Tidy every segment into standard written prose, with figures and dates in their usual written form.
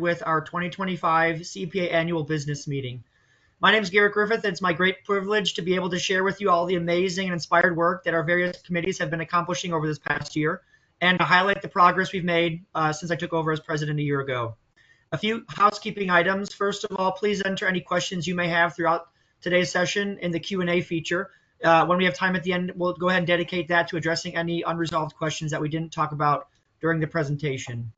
with our 2025 CEPA annual business meeting. My name is Garrett Griffith. It's my great privilege to be able to share with you all the amazing and inspired work that our various committees have been accomplishing over this past year, and to highlight the progress we've made since I took over as president a year ago. A few housekeeping items. First of all, please enter any questions you may have throughout today's session in the Q&A feature. When we have time at the end, we'll go ahead and dedicate that to addressing any unresolved questions that we didn't talk about during the presentation.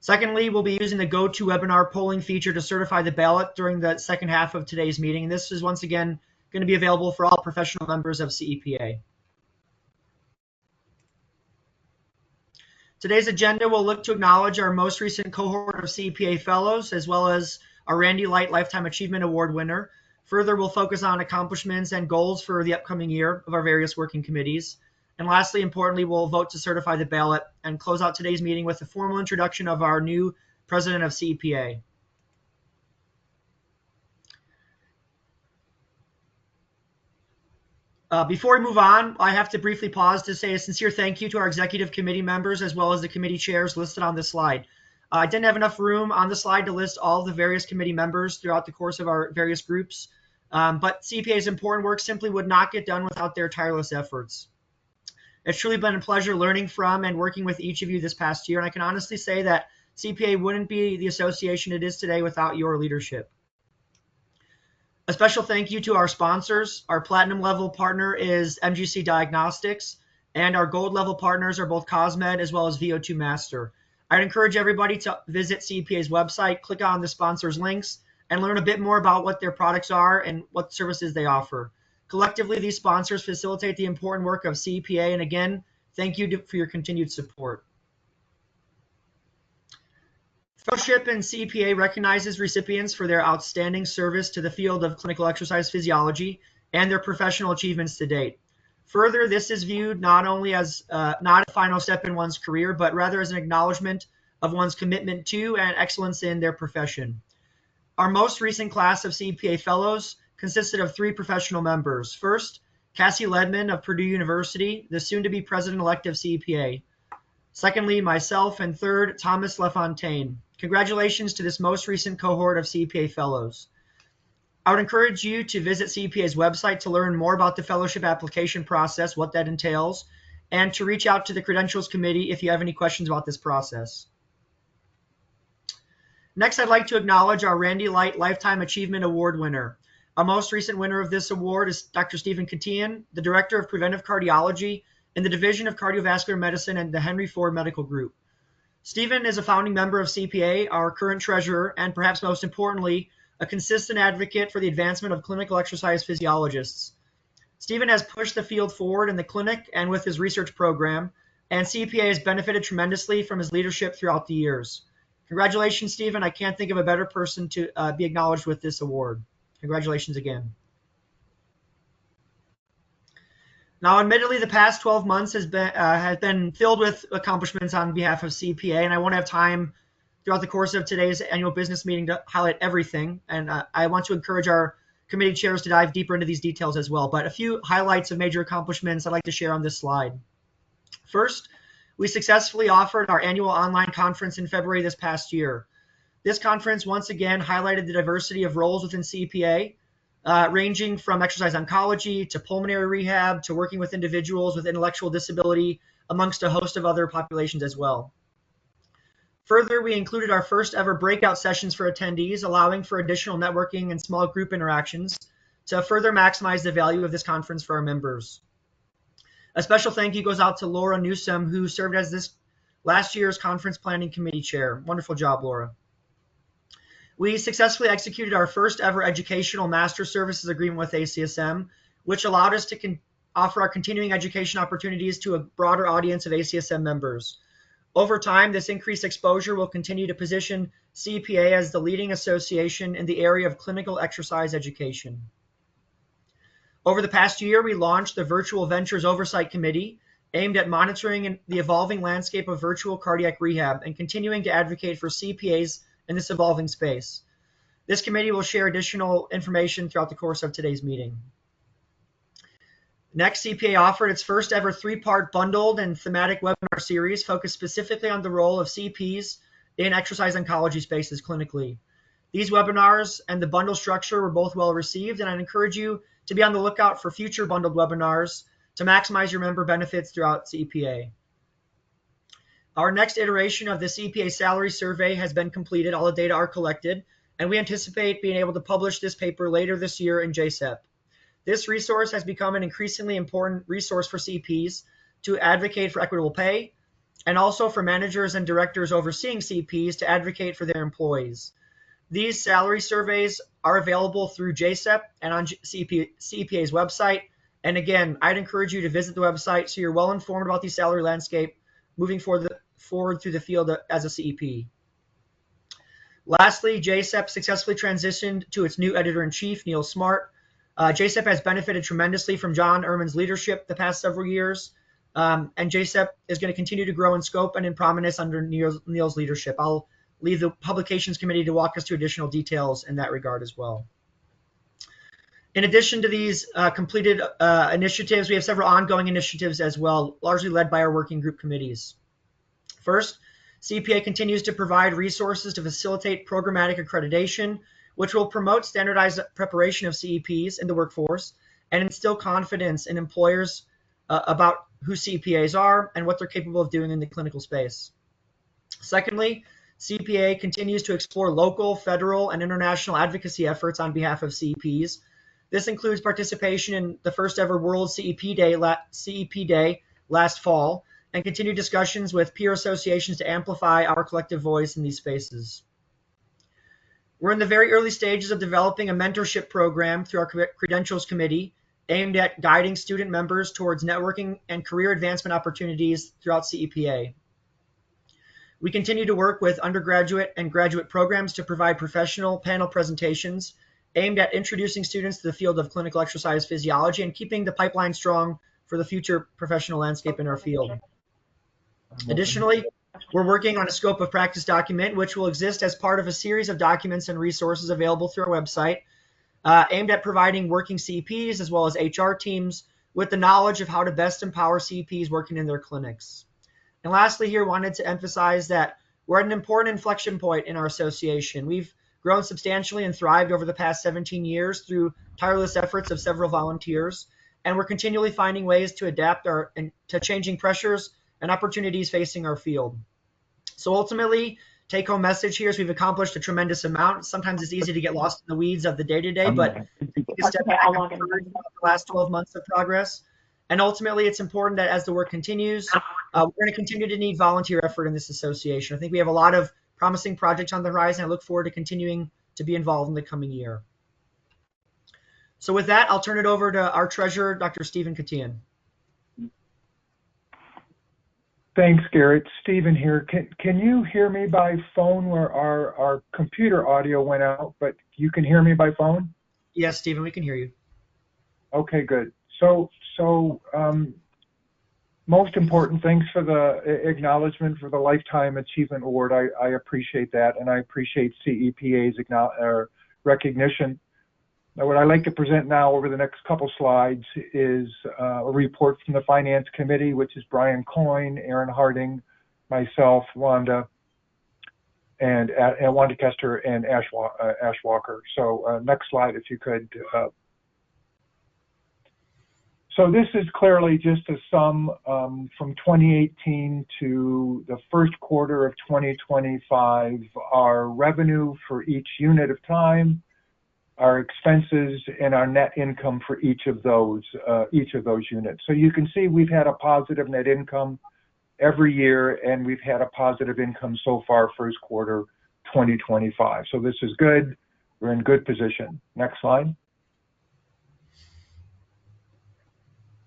Secondly, we'll be using the GoToWebinar polling feature to certify the ballot during the second half of today's meeting. And this is once again going to be available for all professional members of CEPA. Today's agenda will look to acknowledge our most recent cohort of CEPA fellows, as well as our Randy Light Lifetime Achievement Award winner. Further, we'll focus on accomplishments and goals for the upcoming year of our various working committees. And lastly, importantly, we'll vote to certify the ballot and close out today's meeting with a formal introduction of our new president of CEPA. Before we move on, I have to briefly pause to say a sincere thank you to our executive committee members as well as the committee chairs listed on this slide. I didn't have enough room on the slide to list all the various committee members throughout the course of our various groups, but CEPA's important work simply would not get done without their tireless efforts. It's truly been a pleasure learning from and working with each of you this past year, and I can honestly say that CEPA wouldn't be the association it is today without your leadership. A special thank you to our sponsors. Our platinum level partner is MGC Diagnostics, and our gold level partners are both Cosmed as well as VO2 Master. I'd encourage everybody to visit CEPA's website, click on the sponsors links, and learn a bit more about what their products are and what services they offer. Collectively, these sponsors facilitate the important work of CEPA, and again, thank you for your continued support. Fellowship in CEPA recognizes recipients for their outstanding service to the field of clinical exercise physiology and their professional achievements to date. Further, this is viewed not only as not a final step in one's career, but rather as an acknowledgement of one's commitment to and excellence in their profession. Our most recent class of CEPA fellows consisted of 3 professional members. First, Cassie Ledman of Purdue University, the soon-to-be president-elect of CEPA. Secondly, myself, and third, Thomas LaFontaine. Congratulations to this most recent cohort of CEPA fellows. I would encourage you to visit CEPA's website to learn more about the fellowship application process, what that entails, and to reach out to the Credentials Committee if you have any questions about this process. Next, I'd like to acknowledge our Randy Light Lifetime Achievement Award winner. Our most recent winner of this award is Dr. Stephen Katian, the Director of Preventive Cardiology in the Division of Cardiovascular Medicine and the Henry Ford Medical Group. Stephen is a founding member of CEPA, our current treasurer, and perhaps most importantly, a consistent advocate for the advancement of clinical exercise physiologists. Stephen has pushed the field forward in the clinic and with his research program, and CEPA has benefited tremendously from his leadership throughout the years. Congratulations, Stephen. I can't think of a better person to be acknowledged with this award. Congratulations again. Now, admittedly, the past 12 months has been filled with accomplishments on behalf of CEPA, and I won't have time throughout the course of today's annual business meeting to highlight everything. And I want to encourage our committee chairs to dive deeper into these details as well. But a few highlights of major accomplishments I'd like to share on this slide. First, we successfully offered our annual online conference in February this past year. This conference once again highlighted the diversity of roles within CEPA, ranging from exercise oncology to pulmonary rehab to working with individuals with intellectual disability, amongst a host of other populations as well. Further, we included our first ever breakout sessions for attendees, allowing for additional networking and small group interactions to further maximize the value of this conference for our members. A special thank you goes out to Laura Newsom, who served as this last year's conference planning committee chair. Wonderful job, Laura. We successfully executed our first ever educational master services agreement with ACSM, which allowed us to offer our continuing education opportunities to a broader audience of ACSM members. Over time, this increased exposure will continue to position CEPA as the leading association in the area of clinical exercise education. Over the past year, we launched the Virtual Ventures Oversight Committee, aimed at monitoring the evolving landscape of virtual cardiac rehab and continuing to advocate for CPAs in this evolving space. This committee will share additional information throughout the course of today's meeting. Next, CPA offered its first ever 3-part bundled and thematic webinar series focused specifically on the role of CPs in exercise oncology spaces clinically. These webinars and the bundle structure were both well received, and I'd encourage you to be on the lookout for future bundled webinars to maximize your member benefits throughout CEPA. Our next iteration of the CEPA salary survey has been completed. All the data are collected, and we anticipate being able to publish this paper later this year in JCEP. This resource has become an increasingly important resource for CPs to advocate for equitable pay, and also for managers and directors overseeing CPs to advocate for their employees. These salary surveys are available through JCEP and on CEPA's website. And again, I'd encourage you to visit the website so you're well informed about the salary landscape moving forward through the field as a CEP. Lastly, JCEP successfully transitioned to its new editor-in-chief, Neil Smart. JCEP has benefited tremendously from John Ehrman's leadership the past several years, and JCEP is going to continue to grow in scope and in prominence under Neil's leadership. I'll leave the Publications Committee to walk us through additional details in that regard as well. In addition to these completed initiatives, we have several ongoing initiatives as well, largely led by our working group committees. First, CEPA continues to provide resources to facilitate programmatic accreditation, which will promote standardized preparation of CEPs in the workforce and instill confidence in employers about who CPAs are and what they're capable of doing in the clinical space. Secondly, CPA continues to explore local, federal, and international advocacy efforts on behalf of CEPs. This includes participation in the first ever World CEP Day last fall, and continued discussions with peer associations to amplify our collective voice in these spaces. We're in the very early stages of developing a mentorship program through our Credentials Committee aimed at guiding student members towards networking and career advancement opportunities throughout CEPA. We continue to work with undergraduate and graduate programs to provide professional panel presentations aimed at introducing students to the field of clinical exercise physiology and keeping the pipeline strong for the future professional landscape in our field. Additionally, we're working on a scope of practice document, which will exist as part of a series of documents and resources available through our website, aimed at providing working CPs as well as HR teams with the knowledge of how to best empower CPs working in their clinics. And lastly here, wanted to emphasize that we're at an important inflection point in our association. We've grown substantially and thrived over the past 17 years through tireless efforts of several volunteers, and we're continually finding ways to adapt to changing pressures and opportunities facing our field. So ultimately, take-home message here is we've accomplished a tremendous amount. Sometimes it's easy to get lost in the weeds of the day-to-day, but take a step back and the last 12 months of progress. And ultimately, it's important that as the work continues, we're going to continue to need volunteer effort in this association. I think we have a lot of promising projects on the horizon. I look forward to continuing to be involved in the coming year. So with that, I'll turn it over to our treasurer, Dr. Stephen Katian. Thanks, Garrett. Stephen here. Can you hear me by phone where our computer audio went out, but you can hear me by phone? Yes, Stephen, we can hear you. Okay, good. So most important, thanks for the acknowledgement for the Lifetime Achievement Award. I appreciate that, and I appreciate CEPA's recognition. Now, what I'd like to present now over the next couple slides is a report from the Finance Committee, which is Brian Coyne, Aaron Harding, myself, Wanda, and Wanda Kester and Ash Walker. So next slide, if you could. So this is clearly just a sum from 2018 to the first quarter of 2025, our revenue for each unit of time, our expenses, and our net income for each of those units. So you can see we've had a positive net income every year, and we've had a positive income so far first quarter 2025. So this is good. We're in good position. Next slide.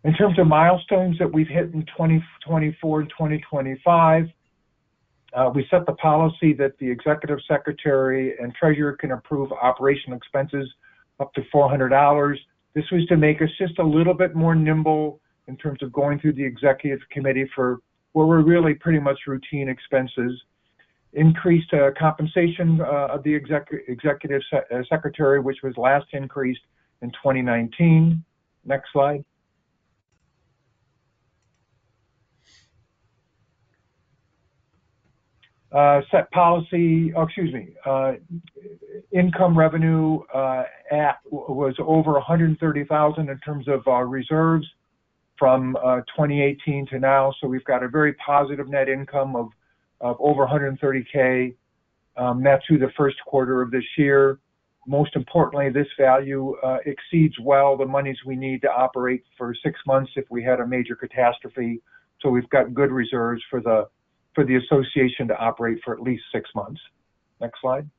In terms of milestones that we've hit in 2024 and 2025, we set the policy that the executive secretary and treasurer can approve operational expenses up to $400. This was to make us just a little bit more nimble in terms of going through the executive committee for where we're really pretty much routine expenses. Increased compensation of the executive secretary, which was last increased in 2019. Next slide. Set policy, income revenue was over 130,000 in terms of reserves from 2018 to now. So we've got a very positive net income of over 130K. That's through the first quarter of this year. Most importantly, this value exceeds well the monies we need to operate for 6 months if we had a major catastrophe. So we've got good reserves for the association to operate for at least 6 months. Next slide.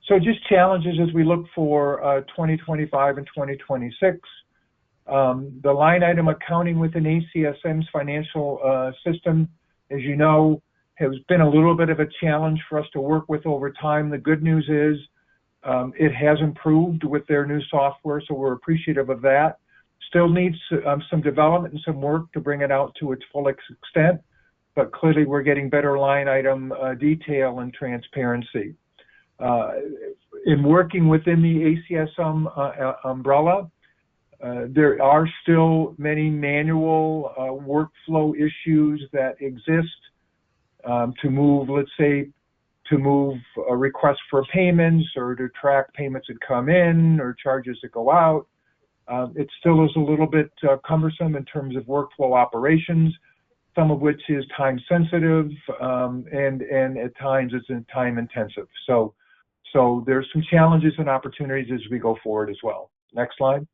So just challenges as we look for 2025 and 2026. The line item accounting within ACSM's financial system, as you know, has been a little bit of a challenge for us to work with over time. The good news is it has improved with their new software, so we're appreciative of that. Still needs some development and some work to bring it out to its full extent, but clearly we're getting better line item detail and transparency. In working within the ACSM umbrella, there are still many manual workflow issues that exist to move, let's say, to move a request for payments or to track payments that come in or charges that go out. It still is a little bit cumbersome in terms of workflow operations, some of which is time sensitive and at times it's time intensive. So there's some challenges and opportunities as we go forward as well. Next slide.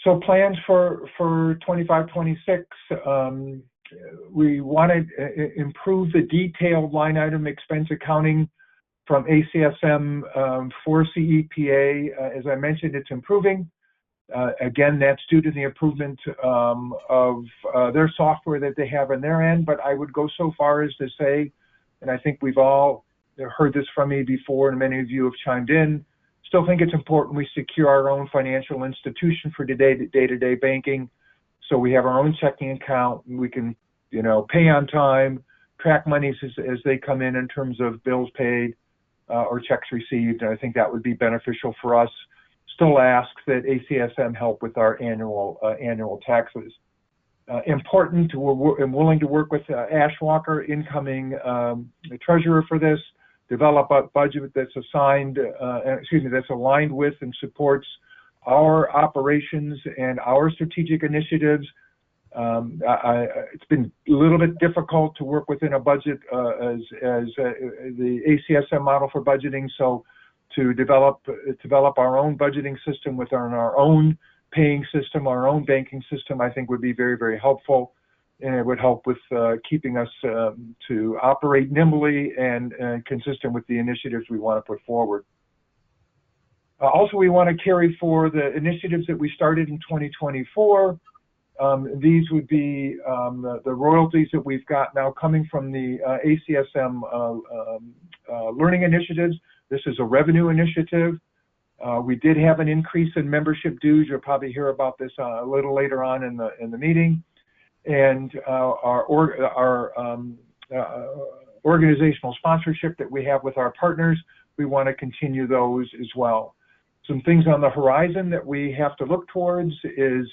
So plans for 25-26, we want to improve the detailed line item expense accounting from ACSM for CEPA. As I mentioned, it's improving. Again, that's due to the improvement of their software that they have on their end, but I would go so far as to say, and I think we've all heard this from me before and many of you have chimed in, still think it's important we secure our own financial institution for day-to-day banking. So we have our own checking account and we can, pay on time, track monies as they come in terms of bills paid or checks received. And I think that would be beneficial for us. Still ask that ACSM help with our annual taxes. Important, I'm willing to work with Ash Walker, incoming treasurer for this, develop a budget that's that's aligned with and supports our operations and our strategic initiatives. It's been a little bit difficult to work within a budget as the ACSM model for budgeting. So to develop our own budgeting system within our own paying system, our own banking system, I think would be very, very helpful. And it would help with keeping us to operate nimbly and consistent with the initiatives we want to put forward. Also, we want to carry forward the initiatives that we started in 2024. These would be the royalties that we've got now coming from the ACSM learning initiatives. This is a revenue initiative. We did have an increase in membership dues. You'll probably hear about this a little later on in the meeting. And our organizational sponsorship that we have with our partners, we want to continue those as well. Some things on the horizon that we have to look towards is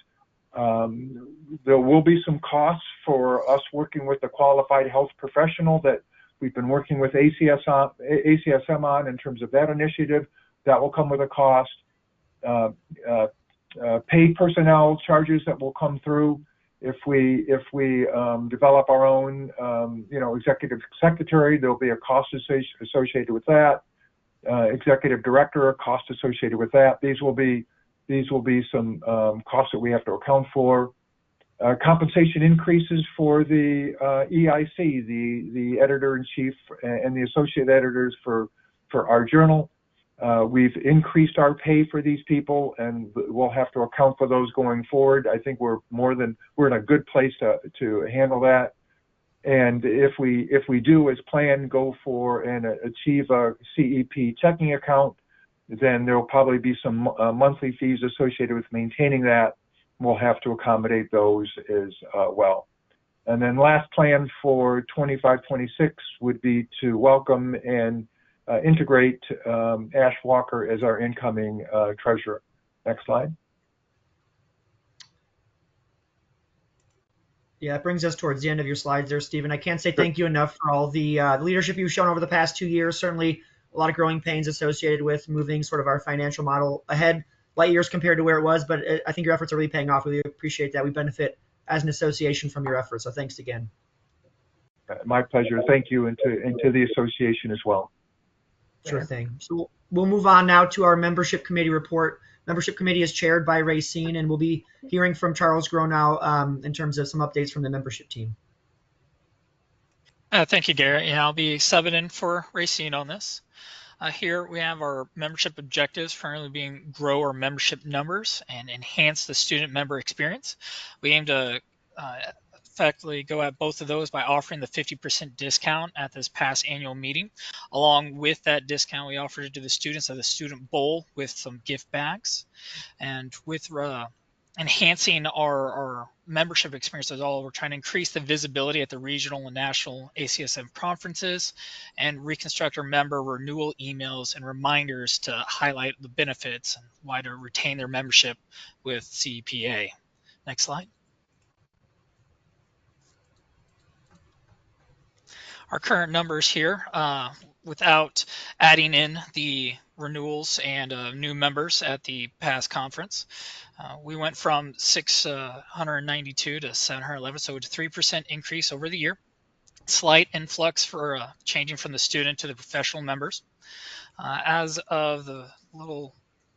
there will be some costs for us working with the qualified health professional that we've been working with ACSM on in terms of that initiative. That will come with a cost. Paid personnel charges that will come through. If we develop our own, executive secretary, there'll be a cost associated with that. Executive director, a cost associated with that. These will be some costs that we have to account for. Compensation increases for the EIC, the editor-in-chief and the associate editors for our journal. We've increased our pay for these people, and we'll have to account for those going forward. I think we're in a good place to handle that. And if we do, as planned, go for and achieve a CEP checking account, then there will probably be some monthly fees associated with maintaining that. We'll have to accommodate those as well. And then last plan for 25-26 would be to welcome and integrate Ash Walker as our incoming treasurer. Next slide. Yeah, it brings us towards the end of your slides there, Stephen. I can't say Sure. thank you enough for all the leadership you've shown over the past 2 years. Certainly, a lot of growing pains associated with moving sort of our financial model ahead, light years compared to where it was. But I think your efforts are really paying off. We really appreciate that. We benefit as an association from your efforts. So thanks again. My pleasure. Thank you, and to the association as well. Sure thing. So we'll move on now to our membership committee report. Membership committee is chaired by Racine, and we'll be hearing from Charles Groh now in terms of some updates from the membership team. Thank you, Garrett. Yeah, I'll be subbing in for Racine on this. Here we have our membership objectives currently being grow our membership numbers and enhance the student member experience. We aim to uh, effectively go at both of those by offering the 50% discount at this past annual meeting. Along with that discount, we offered it to the students at the student bowl with some gift bags. And with enhancing our membership experience as all, we're trying to increase the visibility at the regional and national ACSM conferences and reconstruct our member renewal emails and reminders to highlight the benefits and why to retain their membership with CEPA. Next slide. Our current numbers here, without adding in the renewals and new members at the past conference. We went from 692 to 711, so it's a 3% increase over the year. Slight influx for changing from the student to the professional members. As of the little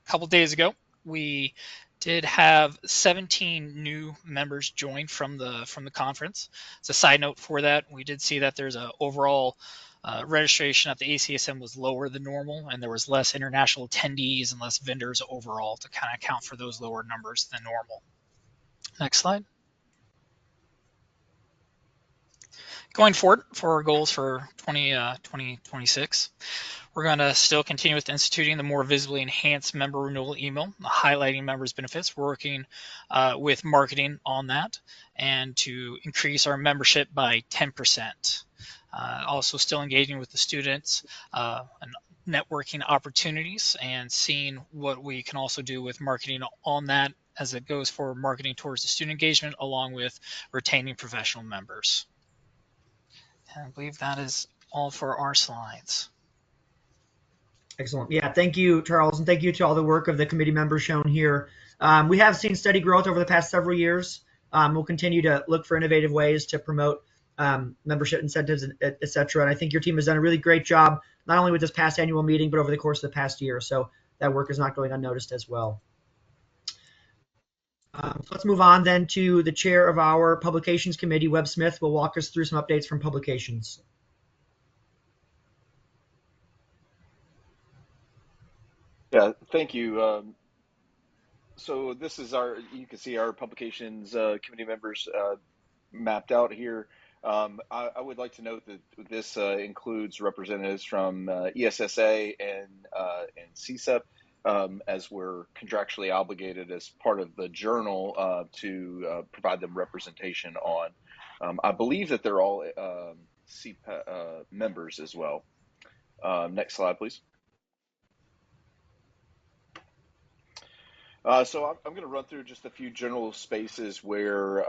couple days ago, we did have 17 new members join from the conference. As a side note for that, we did see that there's a overall registration at the ACSM was lower than normal, and there was less international attendees and less vendors overall to kind of account for those lower numbers than normal. Next slide. Going forward for our goals for 2026, we're going to still continue with instituting the more visibly enhanced member renewal email, highlighting members' benefits. We're working with marketing on that and to increase our membership by 10%. Also still engaging with the students and networking opportunities and seeing what we can also do with marketing on that as it goes for marketing towards the student engagement along with retaining professional members. And I believe that is all for our slides. Excellent. Yeah, thank you, Charles, and thank you to all the work of the committee members shown here. We have seen steady growth over the past several years. We'll continue to look for innovative ways to promote membership incentives, et cetera. And I think your team has done a really great job, not only with this past annual meeting, but over the course of the past year. So that work is not going unnoticed as well. So let's move on then to the chair of our publications committee, Webb Smith, will walk us through some updates from publications. Yeah, thank you. So this is you can see our publications committee members mapped out here. I would like to note that this includes representatives from ESSA and CSEP, as we're contractually obligated as part of the journal to provide them representation on. I believe that they're all CEPA members as well. Next slide, please. So I'm going to run through just a few general spaces where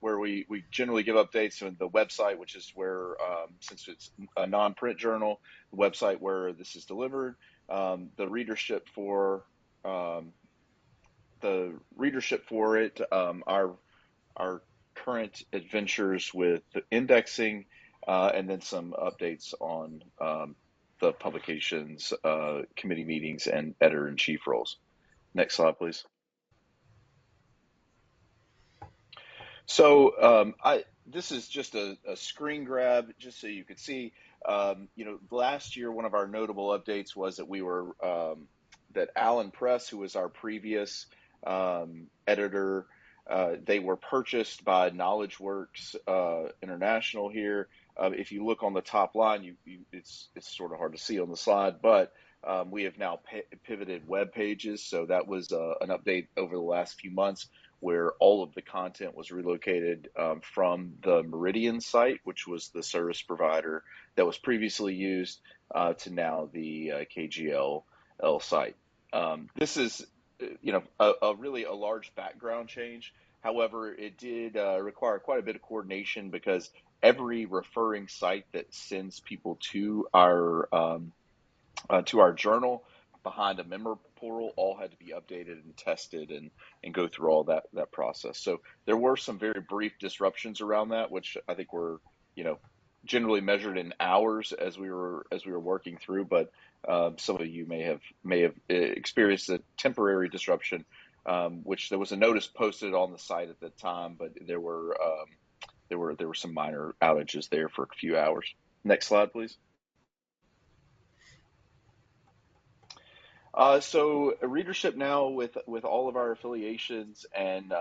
we generally give updates on the website, which is where, since it's a non-print journal, the website where this is delivered, the readership for it, our current adventures with the indexing, and then some updates on the publications, committee meetings, and editor-in-chief roles. Next slide, please. So this is just a screen grab, just so you could see. Last year one of our notable updates was that we were that Allen Press, who was our previous editor, they were purchased by KnowledgeWorks International here. If you look on the top line, it's sort of hard to see on the slide, but we have now pivoted web pages. So that was an update over the last few months where all of the content was relocated from the Meridian site, which was the service provider that was previously used, to now the KGL site. This is really a large background change. However, it did require quite a bit of coordination because every referring site that sends people to our journal behind a member portal all had to be updated and tested and go through all that process. So there were some very brief disruptions around that, which I think were, you know, generally measured in hours as we were working through. But some of you may have experienced a temporary disruption, which there was a notice posted on the site at the time, but there were some minor outages there for a few hours. Next slide, please. So readership now with all of our affiliations and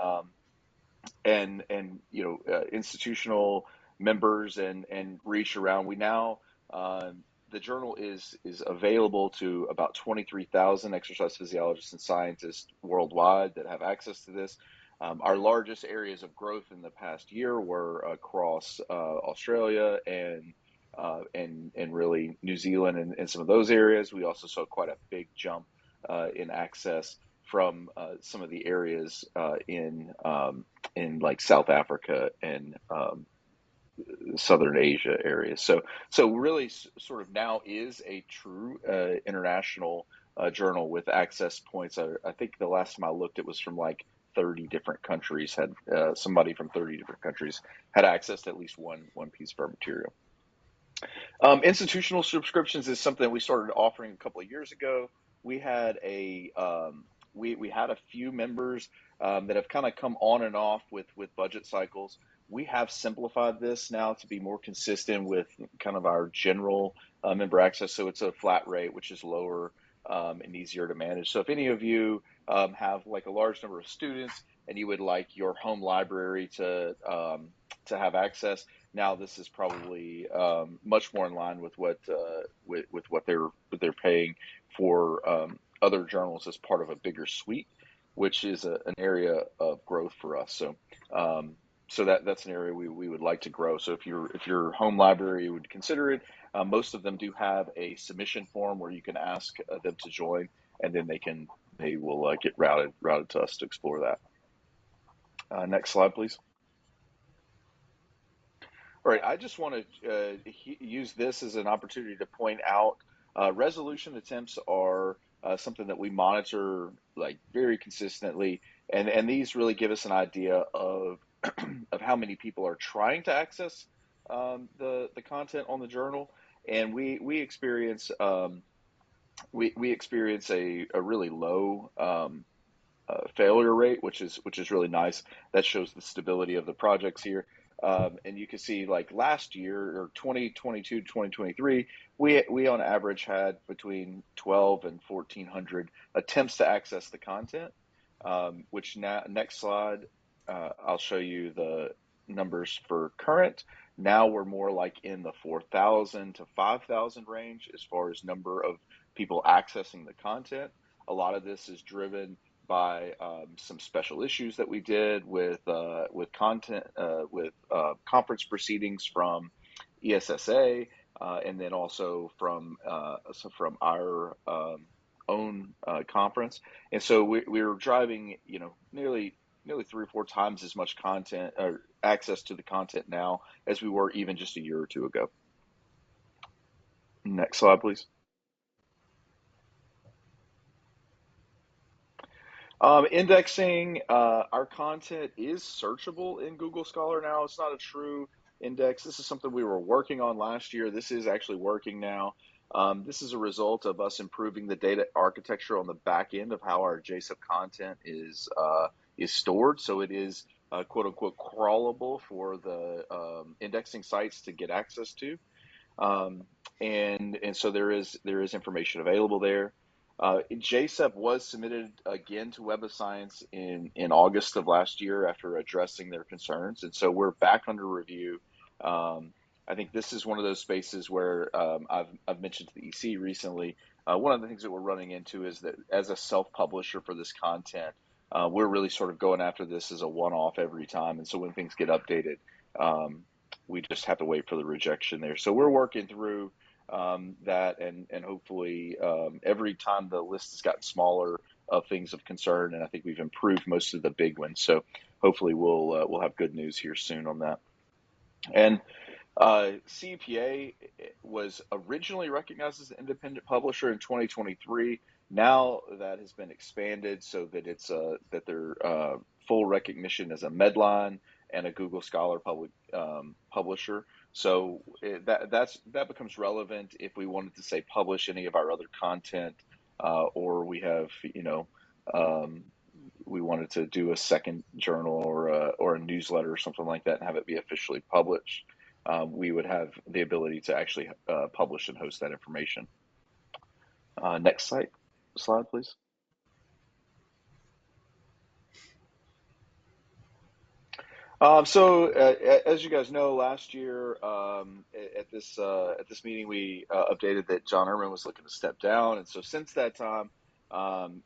institutional members and reach around. We now the journal is available to about 23,000 exercise physiologists and scientists worldwide that have access to this. Our largest areas of growth in the past year were across Australia and really New Zealand and some of those areas. We also saw quite a big jump in access from some of the areas in like South Africa and Southern Asia areas. So really, sort of now is a true international journal with access points. I think the last time I looked, it was from like 30 different countries had somebody from 30 different countries had access to at least one piece of our material. Institutional subscriptions is something that we started offering a couple of years ago. We had we had a few members that have kind of come on and off with budget cycles. We have simplified this now to be more consistent with kind of our general member access. So it's a flat rate, which is lower and easier to manage. So if any of you have like a large number of students and you would like your home library to have access, now this is probably much more in line with what they're paying for other journals as part of a bigger suite, which is an area of growth for us. So that's an area we would like to grow. So if your home library would consider it, most of them do have a submission form where you can ask them to join, and then they will get routed to us to explore that. Next slide, please. All right, I just want to use this as an opportunity to point out resolution attempts are something that we monitor like very consistently, and these really give us an idea of of how many people are trying to access the content on the journal, and we experience we experience a really low failure rate, which is really nice. That shows the stability of the projects here. And you can see like last year or 2022 to 2023, we on average had between 12 and 1400 attempts to access the content. Which now next slide, I'll show you the numbers for current. Now we're more like in the 4,000 to 5,000 range as far as number of people accessing the content. A lot of this is driven by some special issues that we did with content with conference proceedings from ESSA, and then also from our own conference. And so we were driving, nearly 3 or 4 times as much content or access to the content now as we were even just a year or two ago. Next slide, please. Indexing, our content is searchable in Google Scholar now. It's not a true index. This is something we were working on last year. This is actually working now. This is a result of us improving the data architecture on the back end of how our JSEP content is stored. So it is quote unquote crawlable for the indexing sites to get access to. And so there is information available there. JSEP was submitted again to Web of Science in August of last year after addressing their concerns, and so we're back under review. I think this is one of those spaces where I've mentioned to the EC recently. One of the things that we're running into is that as a self-publisher for this content, we're really sort of going after this as a one-off every time, and so when things get updated, we just have to wait for the rejection there. So we're working through that, and hopefully every time the list has gotten smaller, things of concern, and I think we've improved most of the big ones. So hopefully we'll have good news here soon on that. And CEPA was originally recognized as an independent publisher in 2023. Now that has been expanded so that it's that they're full recognition as a Medline and a Google Scholar public publisher. So that becomes relevant if we wanted to say publish any of our other content, or we have um, we wanted to do a second journal or a newsletter or something like that and have it be officially published. We would have the ability to actually publish and host that information. Next slide, please. As you guys know, last year at this meeting, we updated that John Ehrman was looking to step down, and so since that time,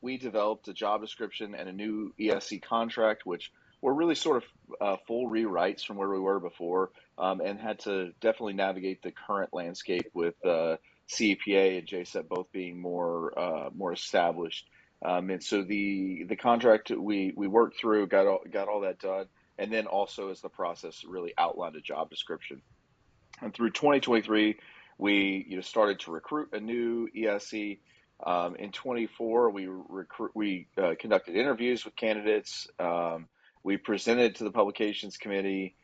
we developed a job description and a new ESC contract, which were really sort of full rewrites from where we were before, and had to definitely navigate the current landscape with CEPA and JSEP both being more established. And so the contract we worked through, got all that done, and then also as the process really outlined a job description. And through 2023, we started to recruit a new ESC. In 24, we conducted interviews with candidates. We presented to the publications committee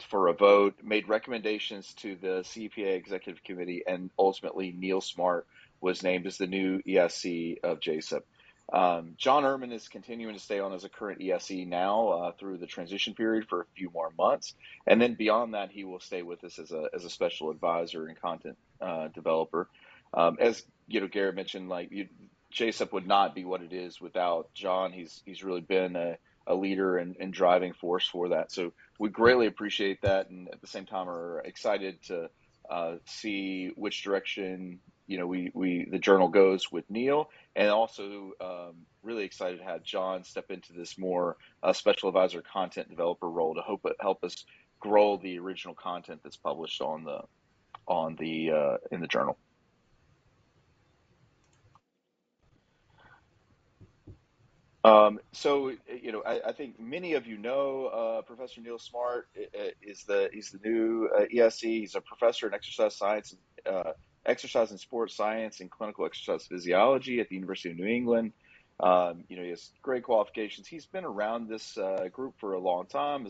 for a vote, made recommendations to the CEPA executive committee, and ultimately Neil Smart was named as the new ESC of JSEP. John Ehrman is continuing to stay on as a current ESE now through the transition period for a few more months, and then beyond that, he will stay with us as a special advisor and content developer. As Garrett mentioned, JSEP would not be what it is without John. He's really been a leader and driving force for that. So we greatly appreciate that, and at the same time are excited to see which direction the journal goes with Neil, and also really excited to have John step into this more special advisor content developer role to help us grow the original content that's published in the journal. I think many of you know Professor Neil Smart he's the new ESC. He's a professor in exercise science, exercise and sports science, and clinical exercise physiology at the University of New England. He has great qualifications. He's been around this group for a long time,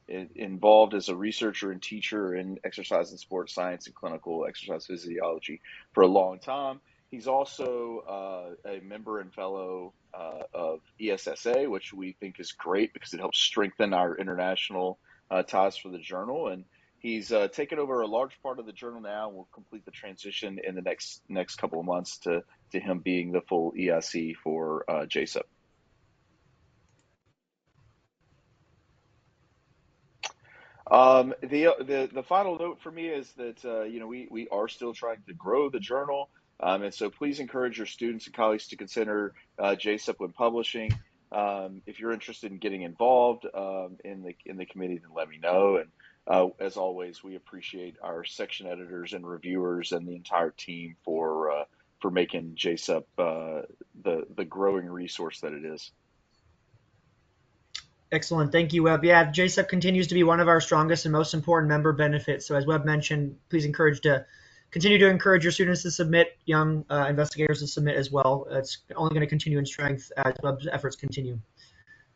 involved as a researcher and teacher in exercise and sports science and clinical exercise physiology for a long time. He's also a member and fellow of ESSA, which we think is great because it helps strengthen our international ties for the journal. And he's taken over a large part of the journal now, and will complete the transition in the next couple of months to him being the full ESE for JSEP. The final note for me is that we are still trying to grow the journal, and so please encourage your students and colleagues to consider JSEP when publishing. If you're interested in getting involved in the committee, then let me know. And as always, we appreciate our section editors and reviewers and the entire team for making JSEP the growing resource that it is. Excellent. Thank you, Webb. Yeah, JSEP continues to be one of our strongest and most important member benefits. So as Webb mentioned, please continue to encourage your students to submit, young investigators to submit as well. It's only going to continue in strength as Webb's efforts continue.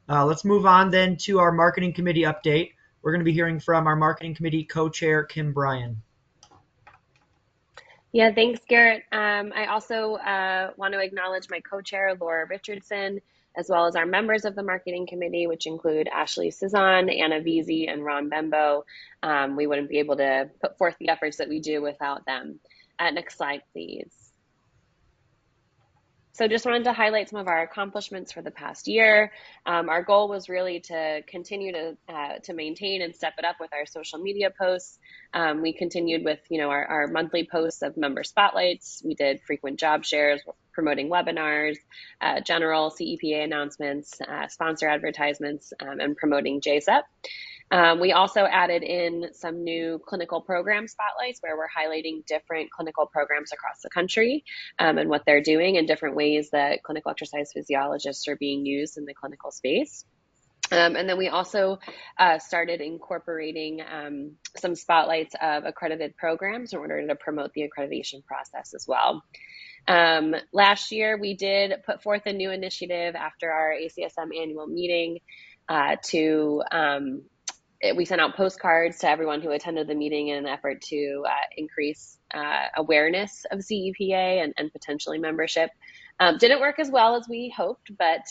Let's move on then to our marketing committee update. We're going to be hearing from our marketing committee co-chair, Kim Bryan. Yeah, thanks, Garrett. I also want to acknowledge my co-chair, Laura Richardson, as well as our members of the marketing committee, which include Ashley Cizan, Anna Veazey, and Ron Bembo. We wouldn't be able to put forth the efforts that we do without them. Next slide, please. So just wanted to highlight some of our accomplishments for the past year. Our goal was really to continue to maintain and step it up with our social media posts. We continued with our monthly posts of member spotlights. We did frequent job shares, promoting webinars, general CEPA announcements, sponsor advertisements, and promoting JSEP. We also added in some new clinical program spotlights where we're highlighting different clinical programs across the country and what they're doing and different ways that clinical exercise physiologists are being used in the clinical space. And then we also started incorporating some spotlights of accredited programs in order to promote the accreditation process as well. Last year, we did put forth a new initiative after our ACSM annual meeting we sent out postcards to everyone who attended the meeting in an effort to increase awareness of CEPA and potentially membership. Didn't work as well as we hoped, but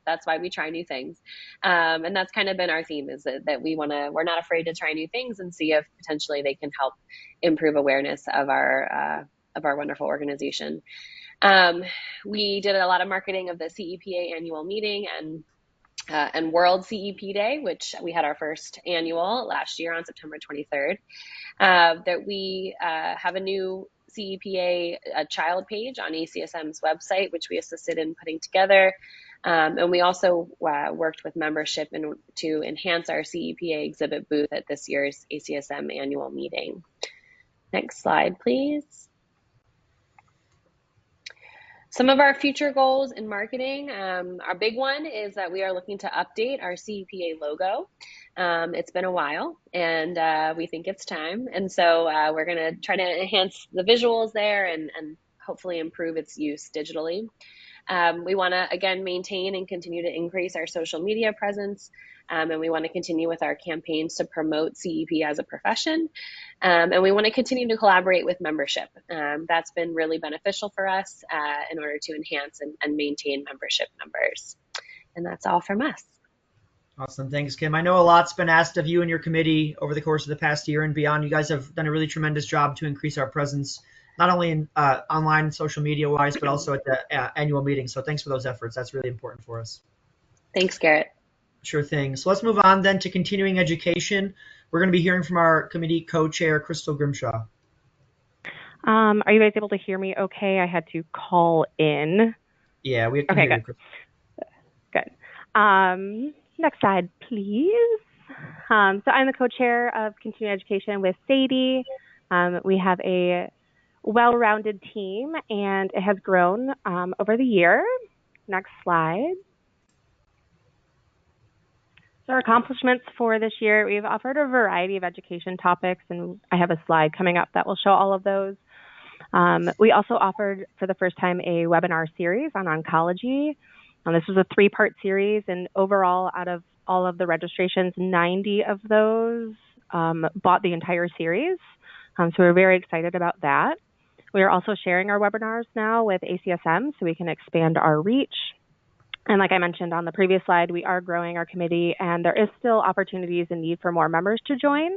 that's why we try new things. And that's kind of been our theme, is that we're not afraid to try new things and see if potentially they can help improve awareness of our wonderful organization. We did a lot of marketing of the CEPA annual meeting and World CEP Day, which we had our first annual last year on September 23rd. That we have a new CEPA child page on ACSM's website, which we assisted in putting together. And we also worked with membership to enhance our CEPA exhibit booth at this year's ACSM annual meeting. Next slide, please. Some of our future goals in marketing, our big one is that we are looking to update our CEPA logo. It's been a while and we think it's time. And so we're gonna try to enhance the visuals there and hopefully improve its use digitally. We wanna, again, maintain and continue to increase our social media presence. And we wanna continue with our campaigns to promote CEP as a profession. And we wanna continue to collaborate with membership. That's been really beneficial for us in order to enhance and maintain membership numbers. And that's all from us. Awesome. Thanks, Kim. I know a lot's been asked of you and your committee over the course of the past year and beyond. You guys have done a really tremendous job to increase our presence, not only in online social media wise, but also at the annual meeting. So thanks for those efforts. That's really important for us. Thanks, Garrett. Sure thing. So let's move on then to continuing education. We're going to be hearing from our committee co-chair, Crystal Grimshaw. Are you guys able to hear me okay? I had to call in. Yeah, we can hear you. Good. Next slide, please. So I'm the co-chair of continuing education with Sadie. We have a well-rounded team, and it has grown over the year. Next slide. So our accomplishments for this year, we've offered a variety of education topics, and I have a slide coming up that will show all of those. We also offered for the first time a webinar series on oncology. This was a 3-part series, and overall, out of all of the registrations, 90 of those bought the entire series. So we're very excited about that. We are also sharing our webinars now with ACSM so we can expand our reach. And like I mentioned on the previous slide, we are growing our committee, and there is still opportunities and need for more members to join.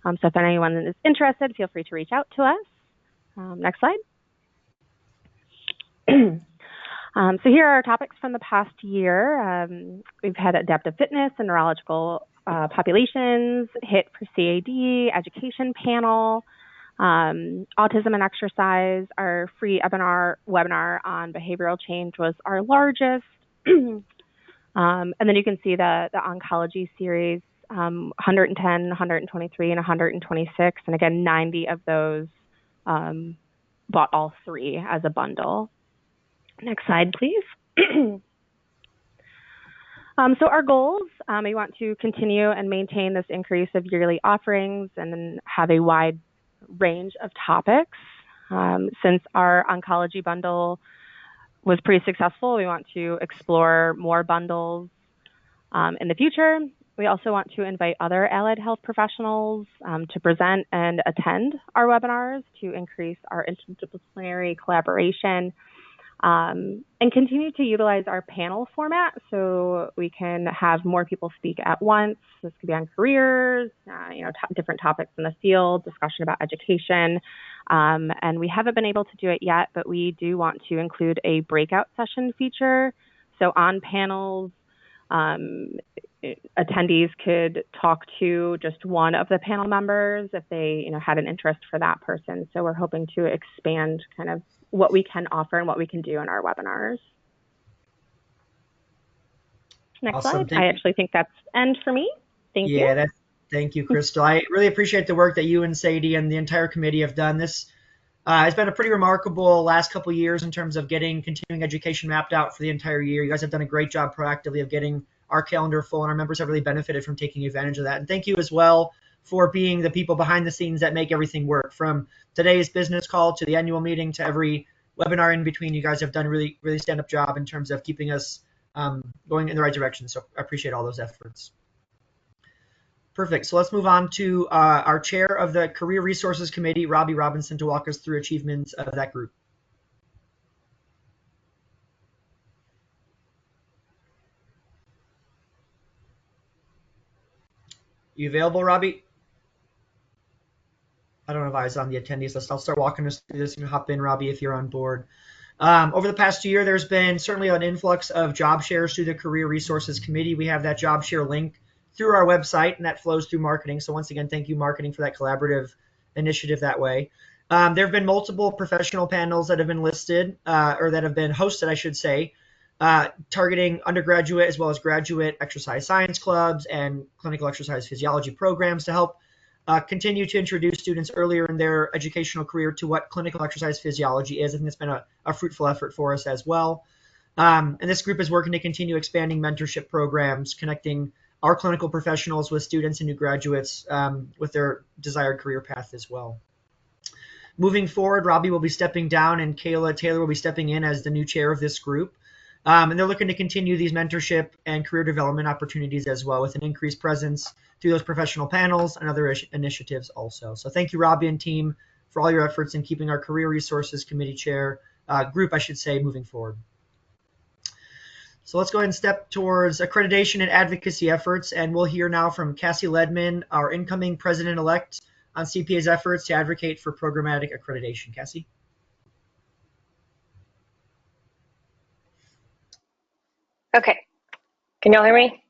So if anyone is interested, feel free to reach out to us. Next slide. So here are our topics from the past year. We've had adaptive fitness and neurological populations, HIT for CAD, education panel, autism and exercise. Our free webinar on behavioral change was our largest. And then you can see the oncology series, 110, 123, and 126. And again, 90 of those bought all 3 as a bundle. Next slide, please. So our goals, we want to continue and maintain this increase of yearly offerings and then have a wide range of topics. Since our oncology bundle was pretty successful, we want to explore more bundles in the future. We also want to invite other allied health professionals to present and attend our webinars to increase our interdisciplinary collaboration and continue to utilize our panel format so we can have more people speak at once. This could be on careers, different topics in the field, discussion about education. And we haven't been able to do it yet, but we do want to include a breakout session feature. So on panels, attendees could talk to just one of the panel members if they had an interest for that person. So we're hoping to expand kind of what we can offer and what we can do in our webinars. Next Awesome. slide. I actually think that's end for me. Thank you. Yeah, thank you, Crystal. I really appreciate the work that you and Sadie and the entire committee have done. This it's been a pretty remarkable last couple of years in terms of getting continuing education mapped out for the entire year. You guys have done a great job proactively of getting our calendar full, and our members have really benefited from taking advantage of that. And thank you as well for being the people behind the scenes that make everything work. From today's business call to the annual meeting to every webinar in between, you guys have done a really, really stand-up job in terms of keeping us going in the right direction. So I appreciate all those efforts. Perfect. So let's move on to our chair of the Career Resources Committee, Robbie Robinson, to walk us through achievements of that group. You available, Robbie? I don't know if I was on the attendees list. I'll start walking us through this and hop in, Robbie, if you're on board. Over the past year, there's been certainly an influx of job shares through the Career Resources Committee. We have that job share link through our website, and that flows through marketing. So once again, thank you, marketing, for that collaborative initiative that way. There have been multiple professional panels that have been listed, or that have been hosted, I should say, targeting undergraduate as well as graduate exercise science clubs and clinical exercise physiology programs to help continue to introduce students earlier in their educational career to what clinical exercise physiology is. I think it's been a fruitful effort for us as well. And this group is working to continue expanding mentorship programs, connecting our clinical professionals with students and new graduates with their desired career path as well. Moving forward, Robbie will be stepping down and Kayla Taylor will be stepping in as the new chair of this group. And they're looking to continue these mentorship and career development opportunities as well, with an increased presence through those professional panels and other initiatives also. So thank you, Robbie and team, for all your efforts in keeping our Career Resources Committee chair group, I should say, moving forward. So let's go ahead and step towards accreditation and advocacy efforts. And we'll hear now from Cassie Ledman, our incoming president-elect, on CPA's efforts to advocate for programmatic accreditation. Cassie? Okay. Can y'all hear me?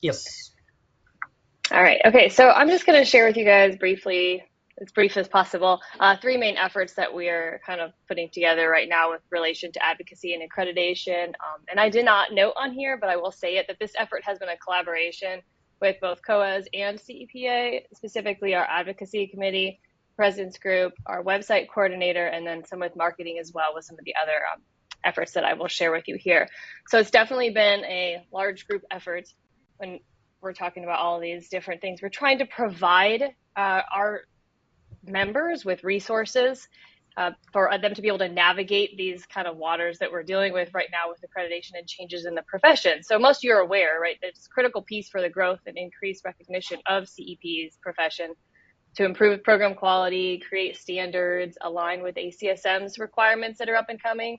Yes. All right. Okay. So I'm just going to share with you guys briefly, as brief as possible, three main efforts that we are kind of putting together right now with relation to advocacy and accreditation. And I did not note on here, but I will say it, that this effort has been a collaboration with both COAS and CEPA, specifically our advocacy committee, president's group, our website coordinator, and then some with marketing as well with some of the other efforts that I will share with you here. So it's definitely been a large group effort when we're talking about all of these different things. We're trying to provide our members with resources for them to be able to navigate these kind of waters that we're dealing with right now with accreditation and changes in the profession. So most of you are aware, right, that it's a critical piece for the growth and increased recognition of CEP's profession to improve program quality, create standards, align with ACSM's requirements that are up and coming.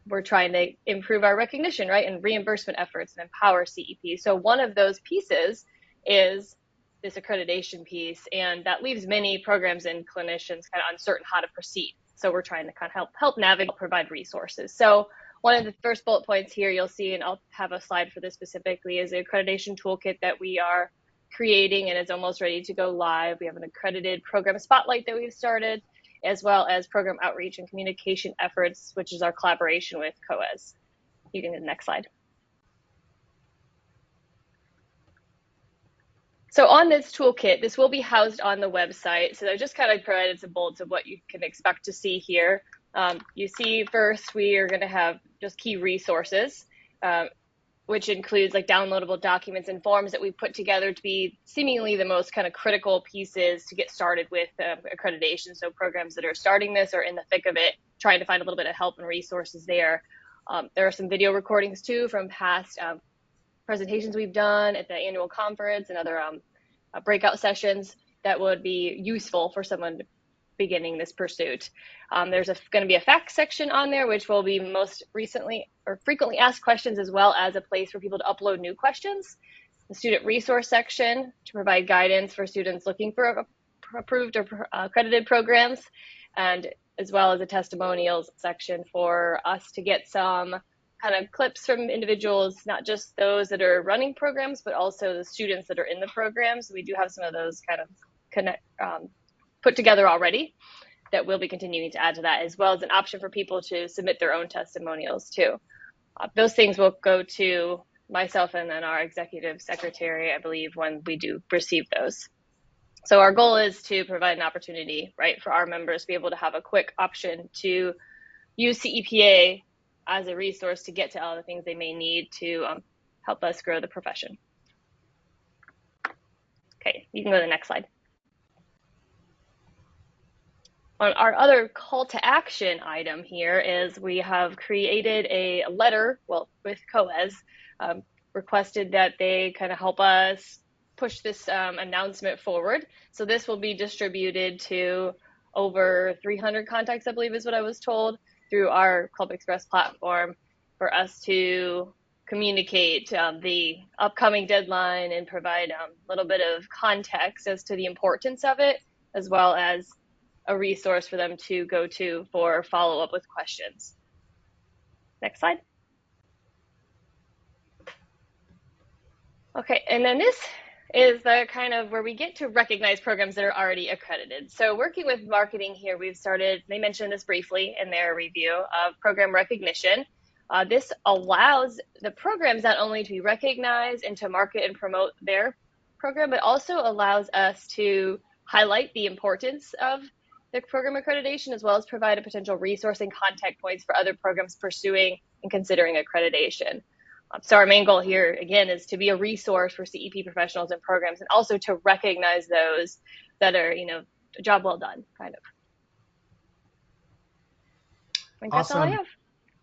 We're trying to improve our recognition, right, and reimbursement efforts and empower CEP. So one of those pieces is this accreditation piece, and that leaves many programs and clinicians kind of uncertain how to proceed. So we're trying to kind of help navigate, provide resources. So one of the first bullet points here you'll see, and I'll have a slide for this specifically, is the accreditation toolkit that we are creating and is almost ready to go live. We have an accredited program spotlight that we've started, as well as program outreach and communication efforts, which is our collaboration with COAS. You can go to the next slide. So on this toolkit, this will be housed on the website. So I just kind of provided some bullets of what you can expect to see here. You see, first, we are going to have just key resources, which includes like downloadable documents and forms that we put together to be seemingly the most kind of critical pieces to get started with accreditation. So programs that are starting this or in the thick of it, trying to find a little bit of help and resources there. There are some video recordings too from past presentations we've done at the annual conference and other breakout sessions that would be useful for someone beginning this pursuit. There's going to be a facts section on there, which will be most recently or frequently asked questions, as well as a place for people to upload new questions. The student resource section to provide guidance for students looking for approved or accredited programs, and as well as a testimonials section for us to get some kind of clips from individuals, not just those that are running programs, but also the students that are in the programs. We do have some of those kind of put together already that we'll be continuing to add to that, as well as an option for people to submit their own testimonials too. Those things will go to myself and then our executive secretary, I believe, when we do receive those. So our goal is to provide an opportunity, right, for our members to be able to have a quick option to use CEPA as a resource to get to all the things they may need to help us grow the profession. Okay, you can go to the next slide. On our other call to action item here is we have created a letter, well, with COES, requested that they kind of help us push this announcement forward. So this will be distributed to over 300 contacts, I believe is what I was told, through our Club Express platform for us to communicate the upcoming deadline and provide a little bit of context as to the importance of it, as well as a resource for them to go to for follow-up with questions. Next slide. Okay, and then this is the kind of where we get to recognize programs that are already accredited. So working with marketing here, we've started, they mentioned this briefly in their review of program recognition. This allows the programs not only to be recognized and to market and promote their program, but also allows us to highlight the importance of the program accreditation, as well as provide a potential resource and contact points for other programs pursuing and considering accreditation. So our main goal here, again, is to be a resource for CEP professionals and programs, and also to recognize those that are, you know, a job well done, kind of. I think that's all I have.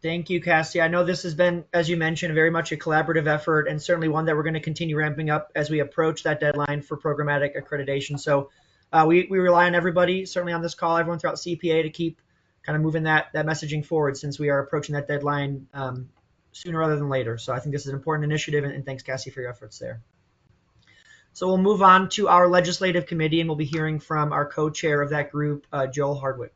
Thank you, Cassie. I know this has been, as you mentioned, very much a collaborative effort, and certainly one that we're going to continue ramping up as we approach that deadline for programmatic accreditation. So we rely on everybody, certainly on this call, everyone throughout CPA, to keep kind of moving that messaging forward, since we are approaching that deadline sooner rather than later. So I think this is an important initiative, and thanks, Cassie, for your efforts there. So we'll move on to our legislative committee, and we'll be hearing from our co-chair of that group, Joel Hardwick.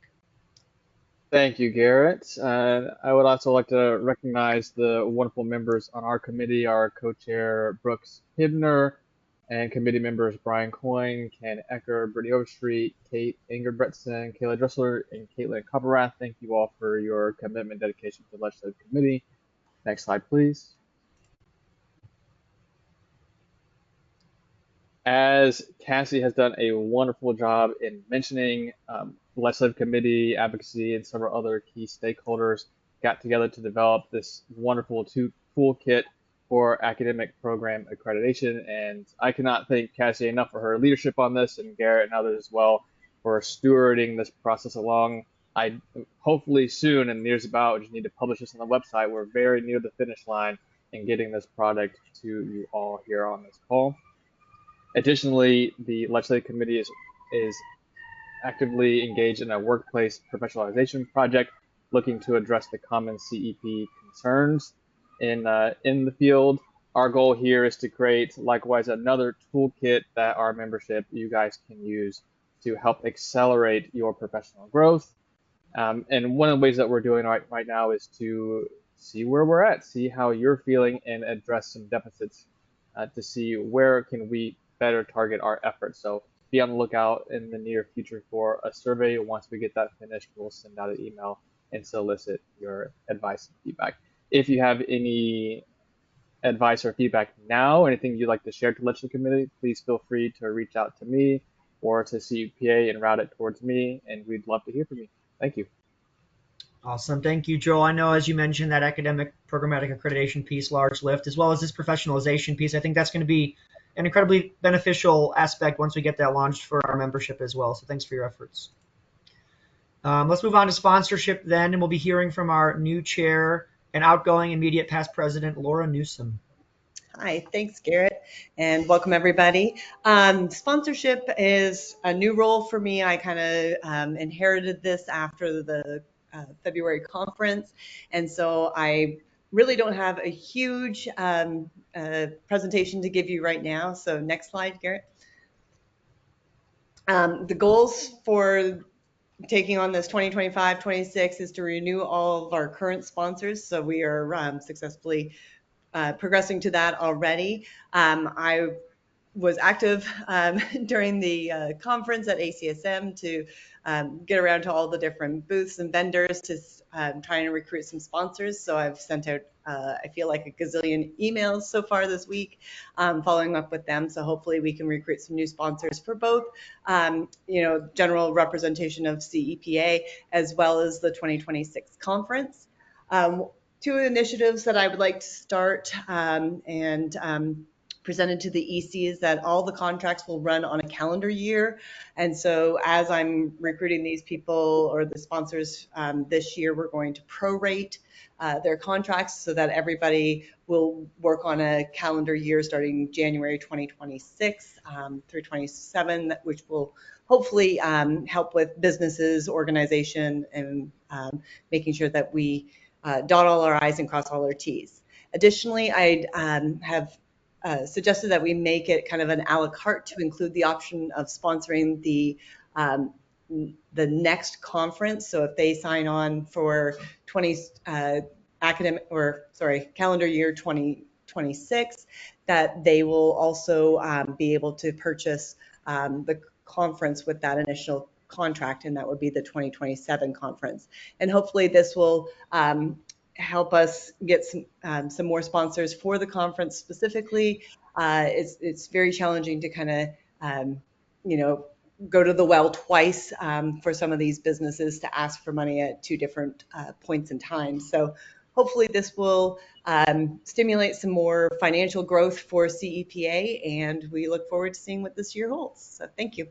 Thank you, Garrett. I would also like to recognize the wonderful members on our committee, our co-chair Brooks Hibner, and committee members Brian Coyne, Ken Ecker, Brittany Overstreet, Kate Ingerbretson, Kayla Dressler, and Caitlin Copperrath. Thank you all for your commitment and dedication to the legislative committee. Next slide, please. As Cassie has done a wonderful job in mentioning, the legislative committee, advocacy, and several other key stakeholders got together to develop this wonderful toolkit for academic program accreditation. And I cannot thank Cassie enough for her leadership on this, and Garrett and others as well for stewarding this process along. I hopefully soon, and years about, just need to publish this on the website. We're very near the finish line in getting this product to you all here on this call. Additionally, the legislative committee is actively engaged in a workplace professionalization project looking to address the common CEP concerns in the field. Our goal here is to create, likewise, another toolkit that our membership, you guys, can use to help accelerate your professional growth. And one of the ways that we're doing right now is to see where we're at, see how you're feeling, and address some deficits to see where can we better target our efforts. So be on the lookout in the near future for a survey. Once we get that finished, we'll send out an email and solicit your advice and feedback. If you have any advice or feedback now, anything you'd like to share to the legislative committee, please feel free to reach out to me or to CEPA and route it towards me, and we'd love to hear from you. Thank you. Awesome. Thank you, Joel. I know, as you mentioned, that academic programmatic accreditation piece, large lift, as well as this professionalization piece, I think that's going to be an incredibly beneficial aspect once we get that launched for our membership as well. So thanks for your efforts. Let's move on to sponsorship then, and we'll be hearing from our new chair and outgoing immediate past president, Laura Newsom. Hi, thanks, Garrett, and welcome everybody. Sponsorship is a new role for me. I kind of inherited this after the February conference, and so I really don't have a huge presentation to give you right now. So next slide, Garrett. The goals for taking on this 2025-26 is to renew all of our current sponsors. So we are successfully progressing to that already. I was active during the conference at ACSM to get around to all the different booths and vendors to trying to recruit some sponsors. So I've sent out, I feel like a gazillion emails so far this week, following up with them. So hopefully we can recruit some new sponsors for both, general representation of CEPA as well as the 2026 conference. Two initiatives that I would like to start and presented to the EC is that all the contracts will run on a calendar year. And so as I'm recruiting these people or the sponsors this year, we're going to prorate their contracts so that everybody will work on a calendar year starting January 2026 through 27, which will hopefully help with businesses, organization, and making sure that we dot all our I's and cross all our T's. Additionally, I have suggested that we make it kind of an a la carte to include the option of sponsoring the next conference. So if they sign on for calendar year 2026, that they will also be able to purchase the conference with that initial contract, and that would be the 2027 conference. And hopefully this will help us get some more sponsors for the conference specifically. It's very challenging to kind of, go to the well twice for some of these businesses to ask for money at two different points in time. So hopefully this will stimulate some more financial growth for CEPA, and we look forward to seeing what this year holds. So thank you.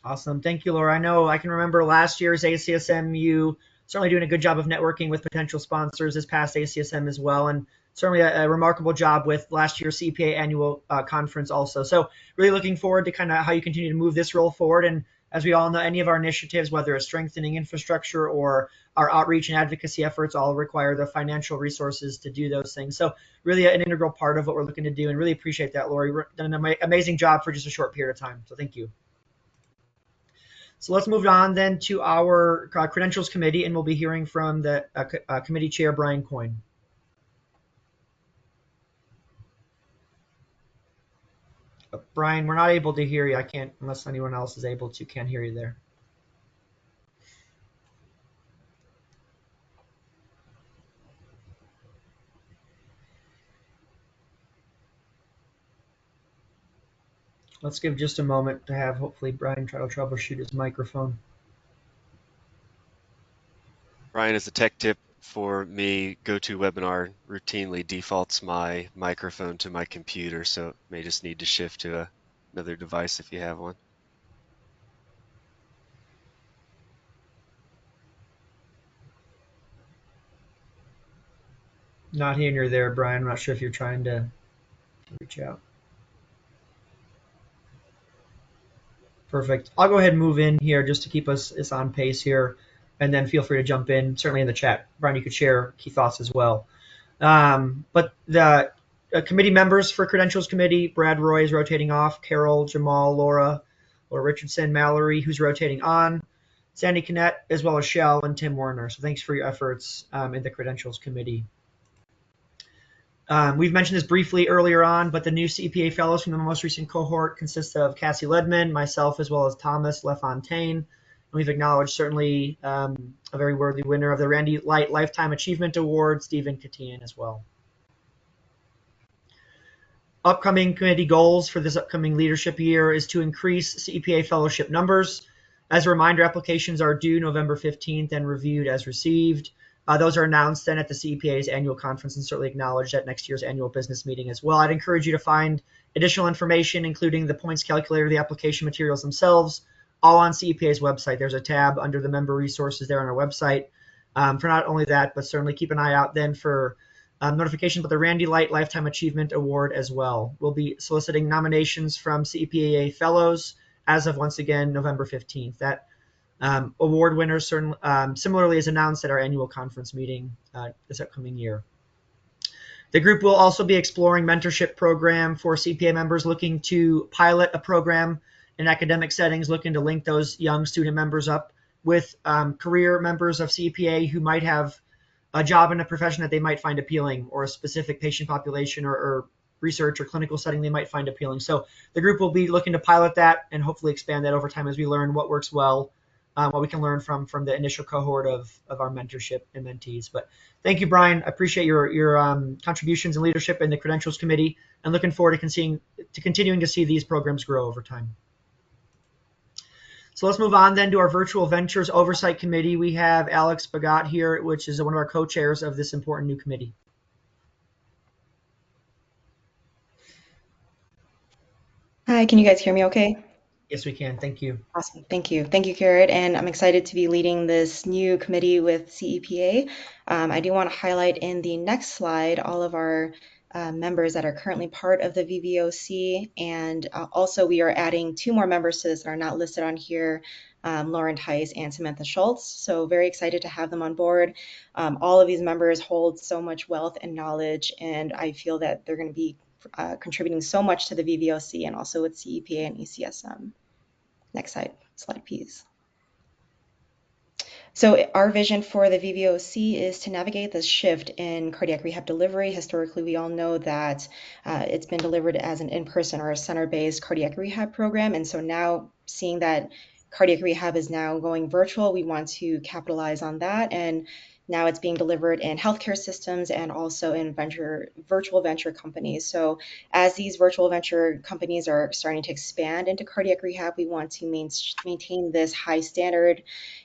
Awesome. Thank you, Laura. I know I can remember last year's ACSM, you certainly doing a good job of networking with potential sponsors this past ACSM as well, and certainly a remarkable job with last year's CPA annual conference also. So really looking forward to kind of how you continue to move this role forward. And as we all know, any of our initiatives, whether it's strengthening infrastructure or our outreach and advocacy efforts, all require the financial resources to do those things. So really an integral part of what we're looking to do, and really appreciate that, Lori. You've done an amazing job for just a short period of time. So thank you. So let's move on then to our credentials committee, and we'll be hearing from the committee chair, Brian Coyne. Brian, we're not able to hear you. I can't, unless anyone else is able to, can't hear you there. Let's give just a moment to have hopefully Brian try to troubleshoot his microphone. Brian, as a tech tip for me, GoToWebinar routinely defaults my microphone to my computer, so it may just need to shift to another device if you have one. Not hearing you there, Brian. I'm not sure if you're trying to reach out. Perfect. I'll go ahead and move in here just to keep us on pace here, and then feel free to jump in, certainly in the chat. Brian, you could share key thoughts as well. But the committee members for Credentials Committee, Brad Roy is rotating off, Carol, Jamal, Laura Richardson, Mallory, who's rotating on, Sandy Kinnett, as well as Shell and Tim Warner. So thanks for your efforts in the Credentials Committee. We've mentioned this briefly earlier on, but the new CPA fellows from the most recent cohort consist of Cassie Ledman, myself, as well as Thomas LaFontaine. And we've acknowledged certainly a very worthy winner of the Randy Light Lifetime Achievement Award, Stephen Katian, as well. Upcoming committee goals for this upcoming leadership year is to increase CPA fellowship numbers. As a reminder, applications are due November 15th and reviewed as received. Those are announced then at the CEPA's annual conference and certainly acknowledged at next year's annual business meeting as well. I'd encourage you to find additional information, including the points calculator, the application materials themselves, all on CEPA's website. There's a tab under the member resources there on our website. For not only that, but certainly keep an eye out then for notification about the Randy Light Lifetime Achievement Award as well. We'll be soliciting nominations from CEPA fellows as of, once again, November 15th. That award winners similarly is announced at our annual conference meeting this upcoming year. The group will also be exploring mentorship program for CPA members looking to pilot a program in academic settings, looking to link those young student members up with career members of CPA who might have a job in a profession that they might find appealing, or a specific patient population or research or clinical setting they might find appealing. So the group will be looking to pilot that and hopefully expand that over time as we learn what works well what we can learn from the initial cohort of our mentorship and mentees. But thank you, Brian. I appreciate your contributions and leadership in the credentials committee, and looking forward to continuing to see these programs grow over time. So let's move on then to our Virtual Ventures Oversight Committee. We have Alex Bagat here, which is one of our co-chairs of this important new committee. Hi, can you guys hear me okay? Yes, we can. Thank you. Awesome. Thank you. Thank you, Garrett. And I'm excited to be leading this new committee with CEPA. I do want to highlight in the next slide all of our members that are currently part of the VVOC. And also we are adding 2 more members to this that are not listed on here, Lauren Tice and Samantha Schultz. So very excited to have them on board. All of these members hold so much wealth and knowledge, and I feel that they're going to be contributing so much to the VVOC and also with CEPA and ECSM. Next slide, please. So our vision for the VVOC is to navigate this shift in cardiac rehab delivery. Historically, we all know that it's been delivered as an in-person or a center-based cardiac rehab program. And so now seeing that cardiac rehab is now going virtual, we want to capitalize on that. And now it's being delivered in healthcare systems and also in virtual venture companies. So as these virtual venture companies are starting to expand into cardiac rehab, we want to maintain this high standard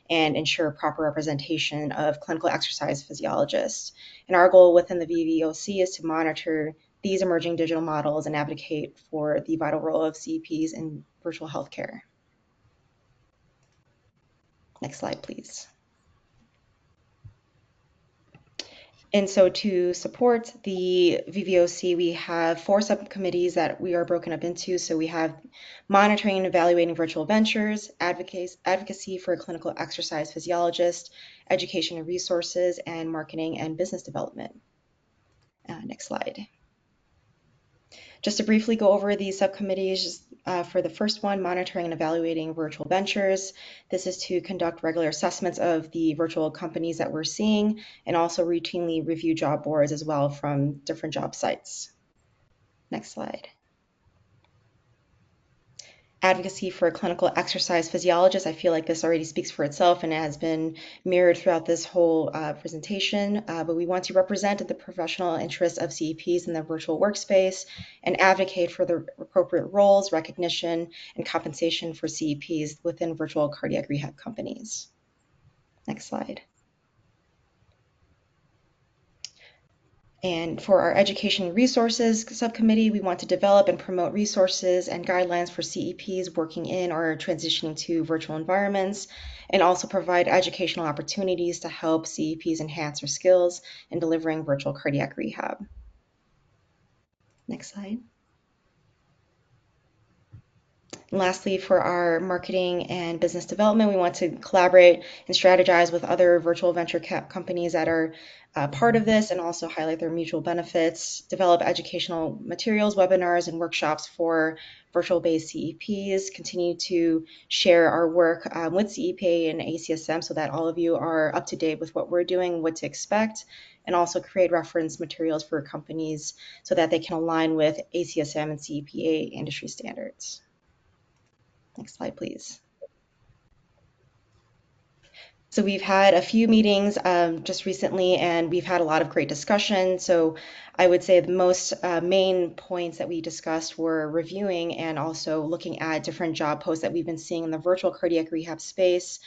and ensure proper representation of clinical exercise physiologists. And our goal within the VVOC is to monitor these emerging digital models and advocate for the vital role of CEPs in virtual healthcare. Next slide, please. And so to support the VVOC, we have 4 subcommittees that we are broken up into. So we have monitoring and evaluating virtual ventures, advocacy for a clinical exercise physiologist, education and resources, and marketing and business development. Next slide. Just to briefly go over these subcommittees, for the first one, monitoring and evaluating virtual ventures. This is to conduct regular assessments of the virtual companies that we're seeing and also routinely review job boards as well from different job sites. Next slide. Advocacy for a clinical exercise physiologist. I feel like this already speaks for itself and it has been mirrored throughout this whole presentation, but we want to represent the professional interests of CEPs in the virtual workspace and advocate for the appropriate roles, recognition, and compensation for CEPs within virtual cardiac rehab companies. Next slide. And for our education resources subcommittee, we want to develop and promote resources and guidelines for CEPs working in or transitioning to virtual environments, and also provide educational opportunities to help CEPs enhance their skills in delivering virtual cardiac rehab. Next slide. And lastly, for our marketing and business development, we want to collaborate and strategize with other virtual venture companies that are part of this and also highlight their mutual benefits, develop educational materials, webinars, and workshops for virtual-based CEPs, continue to share our work with CEPA and ACSM so that all of you are up to date with what we're doing, what to expect, and also create reference materials for companies so that they can align with ACSM and CEPA industry standards. Next slide, please. So we've had a few meetings just recently, and we've had a lot of great discussion. So I would say the most main points that we discussed were reviewing and also looking at different job posts that we've been seeing in the virtual cardiac rehab space,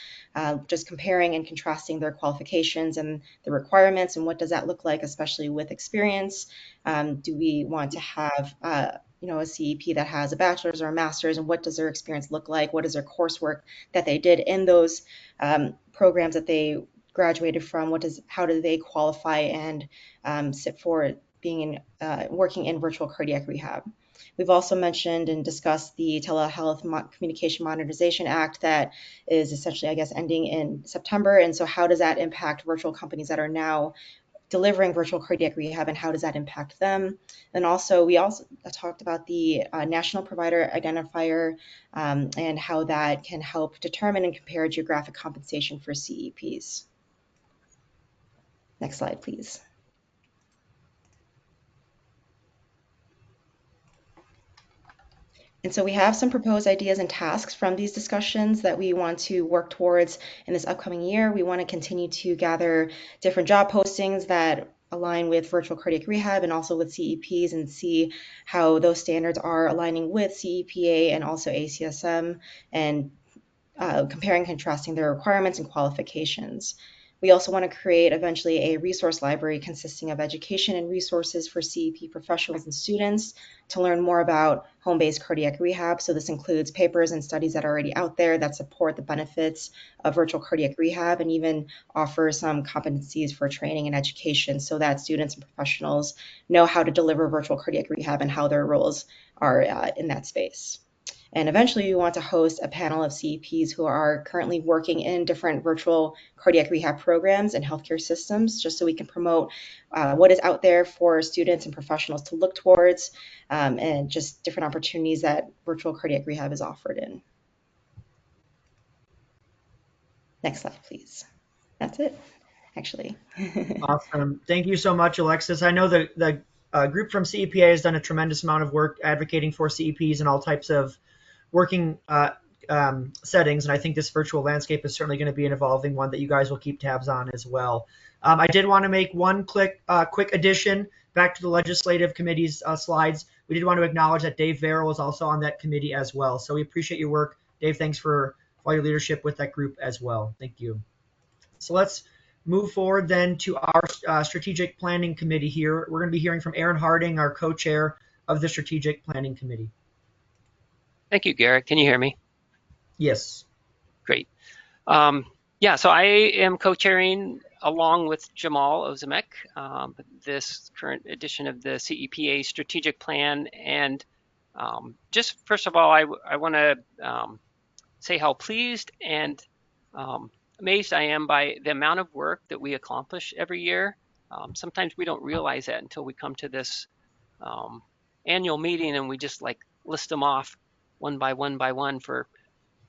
just comparing and contrasting their qualifications and the requirements, and what does that look like, especially with experience. Do we want to have a CEP that has a bachelor's or a master's, and what does their experience look like? What is their coursework that they did in those programs that they graduated from? How do they qualify and sit for being working in virtual cardiac rehab? We've also mentioned and discussed the Telehealth Communication Modernization Act that is essentially, I guess, ending in September. And so how does that impact virtual companies that are now delivering virtual cardiac rehab, and how does that impact them? And also, we also talked about the National Provider Identifier and how that can help determine and compare geographic compensation for CEPs. Next slide, please. And so we have some proposed ideas and tasks from these discussions that we want to work towards in this upcoming year. We want to continue to gather different job postings that align with virtual cardiac rehab and also with CEPs and see how those standards are aligning with CEPA and also ACSM and comparing and contrasting their requirements and qualifications. We also want to create eventually a resource library consisting of education and resources for CEP professionals and students to learn more about home-based cardiac rehab. So this includes papers and studies that are already out there that support the benefits of virtual cardiac rehab and even offer some competencies for training and education so that students and professionals know how to deliver virtual cardiac rehab and how their roles are in that space. And eventually, we want to host a panel of CEPs who are currently working in different virtual cardiac rehab programs and healthcare systems, just so we can promote what is out there for students and professionals to look towards, and just different opportunities that virtual cardiac rehab is offered in. Next slide, please. That's it, actually. Awesome. Thank you so much, Alexis. I know the group from CEPA has done a tremendous amount of work advocating for CEPs in all types of working settings, and I think this virtual landscape is certainly going to be an evolving one that you guys will keep tabs on as well. I did want to make one quick addition back to the legislative committee's slides. We did want to acknowledge that Dave Verrill is also on that committee as well. So we appreciate your work. Dave, thanks for all your leadership with that group as well. Thank you. So let's move forward then to our strategic planning committee here. We're going to be hearing from Aaron Harding, our co-chair of the strategic planning committee. Thank you, Garrett. Can you hear me? Yes. Great. Yeah, so I am co-chairing along with Jamal Ozamek this current edition of the CEPA strategic plan. And just first of all, I want to say how pleased and amazed I am by the amount of work that we accomplish every year. Sometimes we don't realize that until we come to this annual meeting and we just like list them off one by one for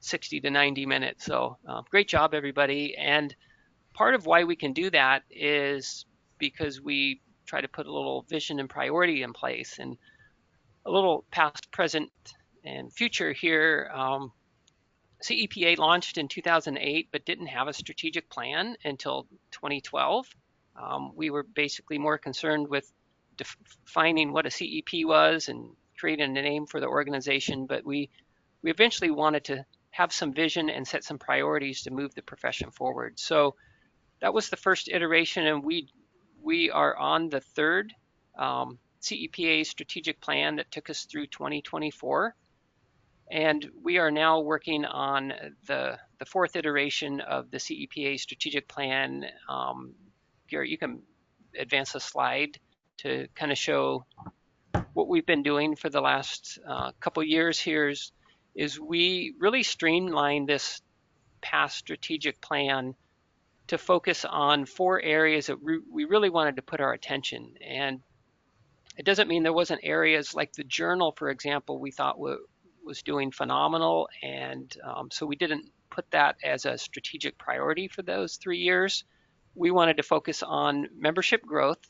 60 to 90 minutes. So great job, everybody. And part of why we can do that is because we try to put a little vision and priority in place and a little past, present, and future here. CEPA launched in 2008, but didn't have a strategic plan until 2012. We were basically more concerned with defining what a CEP was and creating a name for the organization, but we eventually wanted to have some vision and set some priorities to move the profession forward. So that was the first iteration, and we are on the third CEPA strategic plan that took us through 2024. And we are now working on the fourth iteration of the CEPA strategic plan. Garrett, you can advance a slide to kind of show what we've been doing for the last couple years here is we really streamlined this past strategic plan to focus on 4 areas that we really wanted to put our attention. And it doesn't mean there wasn't areas like the journal, for example, we thought was doing phenomenal. And so we didn't put that as a strategic priority for those 3 years. We wanted to focus on membership growth.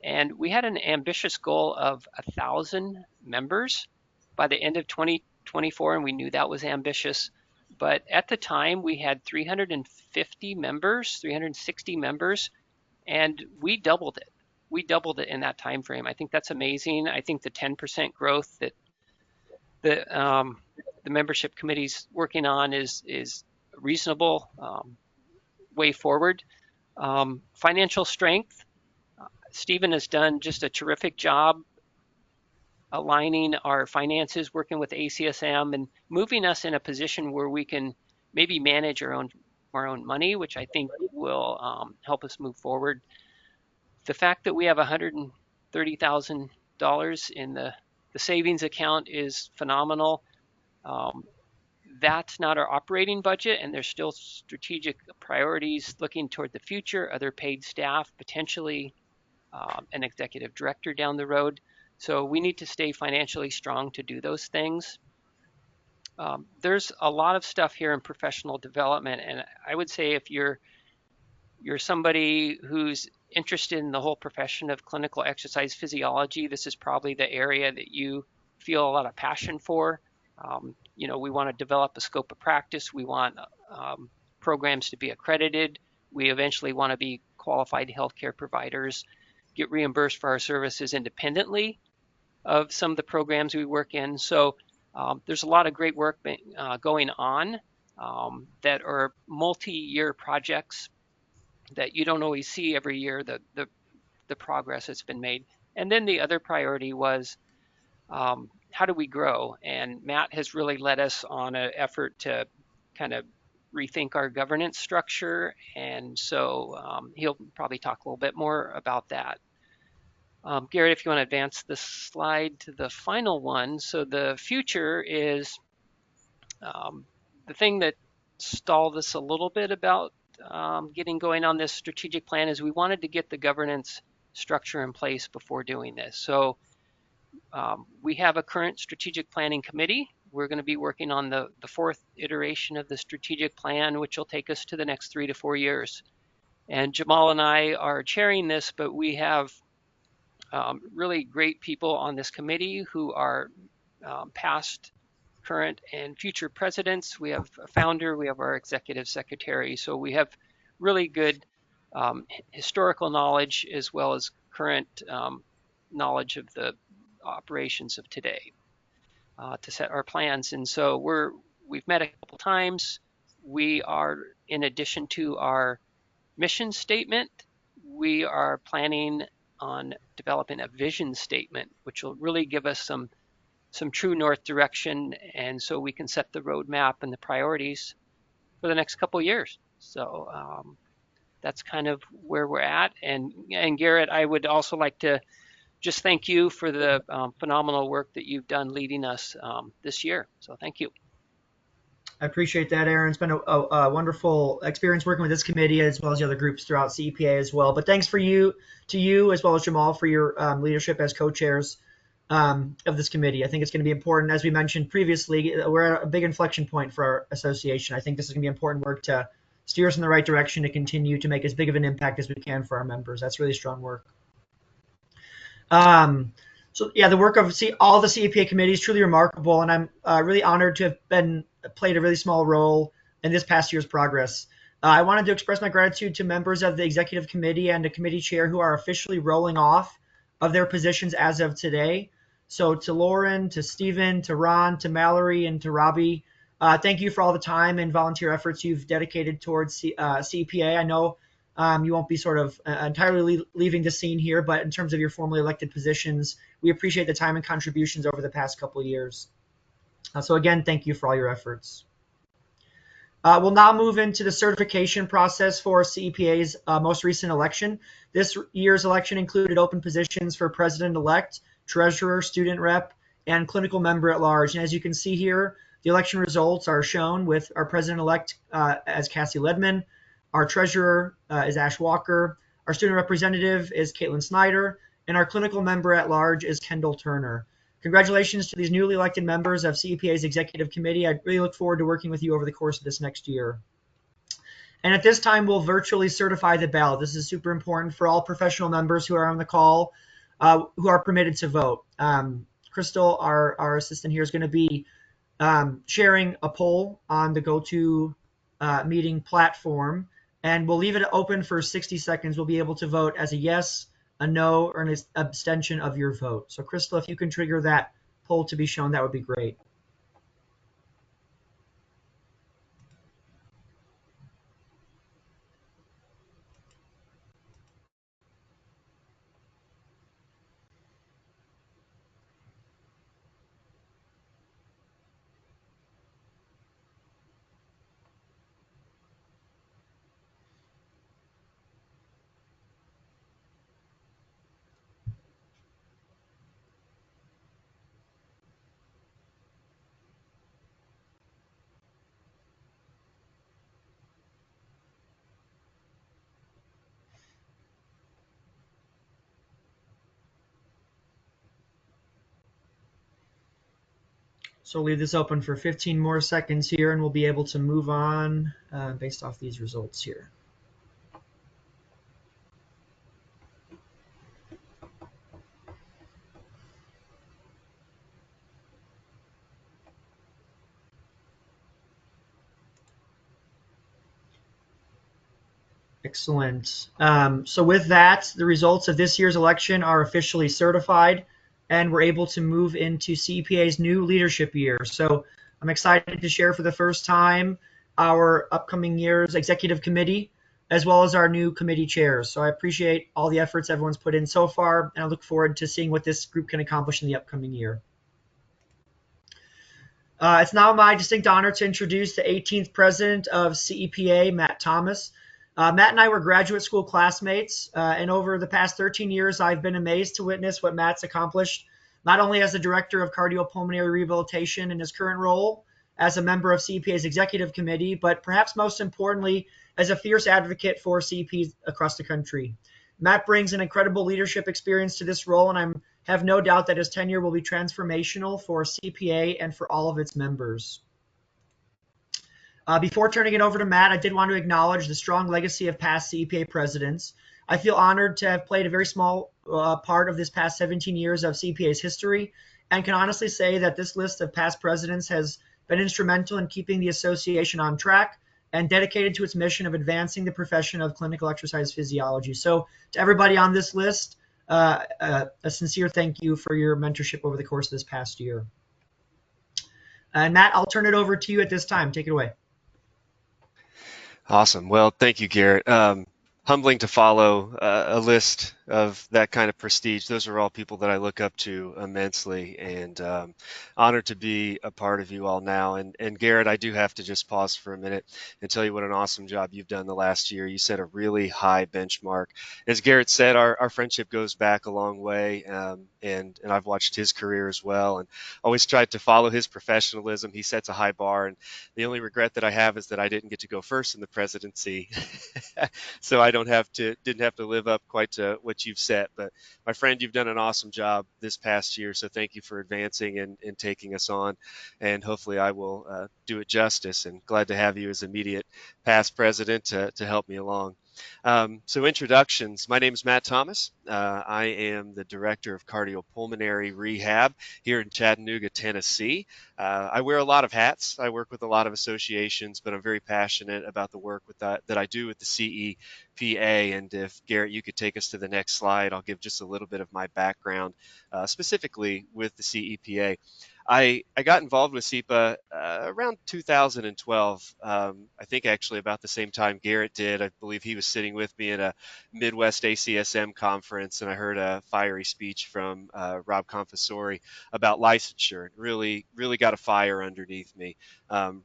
And we had an ambitious goal of 1,000 members by the end of 2024, and we knew that was ambitious. But at the time, we had 350 members, 360 members, and we doubled it. We doubled it in that time frame. I think that's amazing. I think the 10% growth that the membership committee's working on is a reasonable way forward. Financial strength. Stephen has done just a terrific job aligning our finances, working with ACSM, and moving us in a position where we can maybe manage our own money, which I think will help us move forward. The fact that we have $130,000 in the savings account is phenomenal. That's not our operating budget, and there's still strategic priorities looking toward the future, other paid staff, potentially an executive director down the road. So we need to stay financially strong to do those things. There's a lot of stuff here in professional development, and I would say if you're somebody who's interested in the whole profession of clinical exercise physiology, this is probably the area that you feel a lot of passion for. We want to develop a scope of practice. We want programs to be accredited. We eventually want to be qualified healthcare providers, get reimbursed for our services independently of some of the programs we work in. So there's a lot of great work going on that are multi-year projects that you don't always see every year, the progress that's been made. And then the other priority was how do we grow? And Matt has really led us on an effort to kind of rethink our governance structure. And so he'll probably talk a little bit more about that. Garrett, if you want to advance the slide to the final one. So the future is the thing that stalled us a little bit about getting going on this strategic plan is we wanted to get the governance structure in place before doing this. So we have a current strategic planning committee. We're going to be working on the fourth iteration of the strategic plan, which will take us to the next 3 to 4 years. And Jamal and I are chairing this, but we have really great people on this committee who are past, current, and future presidents. We have a founder, we have our executive secretary. So we have really good historical knowledge as well as current knowledge of the operations of today to set our plans. And so we've met a couple times. We are, in addition to our mission statement, we are planning on developing a vision statement, which will really give us some true north direction, and so we can set the roadmap and the priorities for the next couple of years. So that's kind of where we're at. And Garrett, I would also like to just thank you for the phenomenal work that you've done leading us this year. So thank you. I appreciate that, Aaron. It's been a wonderful experience working with this committee as well as the other groups throughout CEPA as well. But thanks to you as well as Jamal for your leadership as co-chairs of this committee. I think it's going to be important. As we mentioned previously, we're at a big inflection point for our association. I think this is going to be important work to steer us in the right direction to continue to make as big of an impact as we can for our members. That's really strong work. So yeah, the work of all the CEPA committees is truly remarkable, and I'm really honored to have played a really small role in this past year's progress. I wanted to express my gratitude to members of the executive committee and the committee chair who are officially rolling off of their positions as of today. So to Lauren, to Stephen, to Ron, to Mallory, and to Robbie, thank you for all the time and volunteer efforts you've dedicated towards CEPA. I know you won't be sort of entirely leaving the scene here, but in terms of your formally elected positions, we appreciate the time and contributions over the past couple of years. So again, thank you for all your efforts. We'll now move into the certification process for CEPA's most recent election. This year's election included open positions for president-elect, treasurer, student rep, and clinical member at large. And as you can see here, the election results are shown with our president-elect as Cassie Ledman, our treasurer is Ash Walker, our student representative is Caitlin Snyder, and our clinical member at large is Kendall Turner. Congratulations to these newly elected members of CEPA's executive committee. I really look forward to working with you over the course of this next year. And at this time, we'll virtually certify the ballot. This is super important for all professional members who are on the call, who are permitted to vote. Crystal, our assistant here, is going to be sharing a poll on the GoToMeeting platform, and we'll leave it open for 60 seconds. We'll be able to vote as a yes, a no, or an abstention of your vote. So Crystal, if you can trigger that poll to be shown, that would be great. So we'll leave this open for 15 more seconds here, and we'll be able to move on based off these results here. Excellent. So with that, the results of this year's election are officially certified, and we're able to move into CEPA's new leadership year. So I'm excited to share for the first time our upcoming year's executive committee, as well as our new committee chairs. So I appreciate all the efforts everyone's put in so far, and I look forward to seeing what this group can accomplish in the upcoming year. It's now my distinct honor to introduce the 18th president of CEPA, Matt Thomas. Matt and I were graduate school classmates, and over the past 13 years, I've been amazed to witness what Matt's accomplished, not only as the director of cardiopulmonary rehabilitation in his current role as a member of CEPA's executive committee, but perhaps most importantly, as a fierce advocate for CEPs across the country. Matt brings an incredible leadership experience to this role, and I have no doubt that his tenure will be transformational for CPA and for all of its members. Before turning it over to Matt, I did want to acknowledge the strong legacy of past CEPA presidents. I feel honored to have played a very small part of this past 17 years of CEPA's history, and can honestly say that this list of past presidents has been instrumental in keeping the association on track and dedicated to its mission of advancing the profession of clinical exercise physiology. So to everybody on this list, a sincere thank you for your mentorship over the course of this past year. And Matt, I'll turn it over to you at this time. Take it away. Awesome. Well, thank you, Garrett. Humbling to follow a list of that kind of prestige. Those are all people that I look up to immensely, and honored to be a part of you all now. And Garrett, I do have to just pause for a minute and tell you what an awesome job you've done the last year. You set a really high benchmark. As Garrett said, our friendship goes back a long way, and I've watched his career as well, and always tried to follow his professionalism. He sets a high bar, and the only regret that I have is that I didn't get to go first in the presidency. So I didn't have to live up quite to what you've set. But my friend, you've done an awesome job this past year. So thank you for advancing and taking us on. And hopefully I will do it justice, and glad to have you as immediate past president to help me along. So introductions. My name is Matt Thomas. I am the director of cardiopulmonary rehab here in Chattanooga, Tennessee. I wear a lot of hats. I work with a lot of associations, but I'm very passionate about the work that I do with the CEPA. And if Garrett, you could take us to the next slide, I'll give just a little bit of my background, specifically with the CEPA. I got involved with CEPA around 2012. I think actually about the same time Garrett did. I believe he was sitting with me at a Midwest ACSM conference, and I heard a fiery speech from Rob Confessori about licensure. It really got a fire underneath me,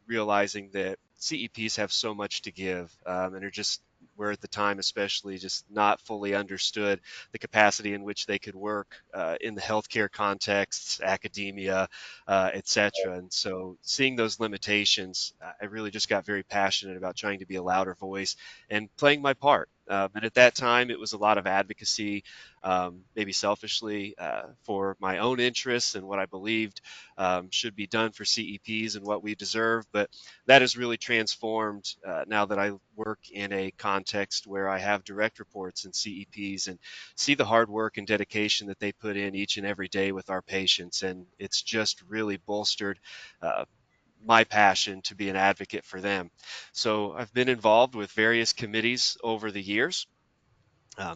realizing that CEPs have so much to give, and are just were at the time especially just not fully understood the capacity in which they could work in the healthcare contexts, academia, etc. And so seeing those limitations, I really just got very passionate about trying to be a louder voice and playing my part. And at that time, it was a lot of advocacy, maybe selfishly, for my own interests and what I believed should be done for CEPs and what we deserve. But that has really transformed now that I work in a context where I have direct reports in CEPs and see the hard work and dedication that they put in each and every day with our patients. And it's just really bolstered my passion to be an advocate for them. So I've been involved with various committees over the years.